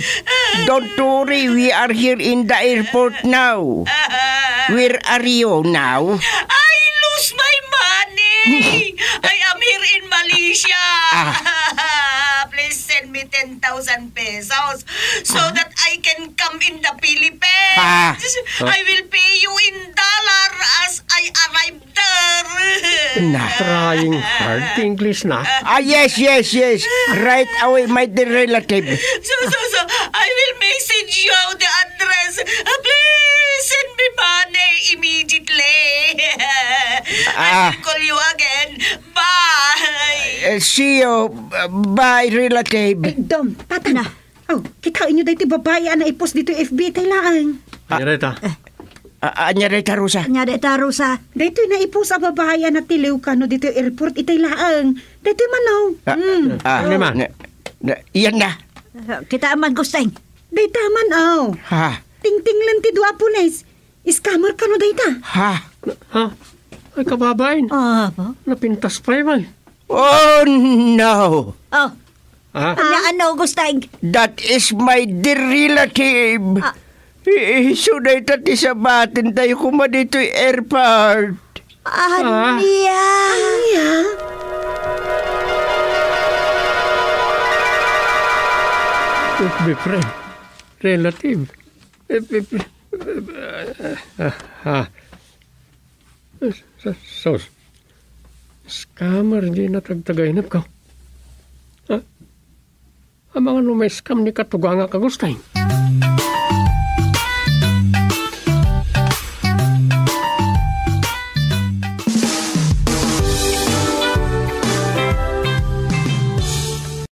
Don't worry, we are here in the airport now. Where are you now? I lose my money. I am here in Malaysia. Please send me 10,000 pesos so that I can come in the Philippines. I will pay you in dollar as I arrive there. Trying hard to English na. Yes. Right away, my dear relative. So, I will message you the address. Please send me money immediately. I will call you again. Bye. See you. Bye, relative. Dom, tata na. Kita inyo dahil babae na ipost dito FB taylaan. Nyareta. Anyareta, Rosa. Rosa. Dito na ipost ang babae na tiliw ka no dito airport itaylaan. Dito manaw. Ano man? Iyan na. Kita man gusteng. Dito man Ting-ting lang ti dua punes. Scammer ka no dito. Ay kababain. Napintas pa man. Oh, no. Ano gusteng? That is my dear relative. Suday tati sa batin tayo kuma dito airport. Anya? FB friend. Relative. Sos. Scammer di natagtagainap ka. Ang mga may scam ni katuga nga kagustay.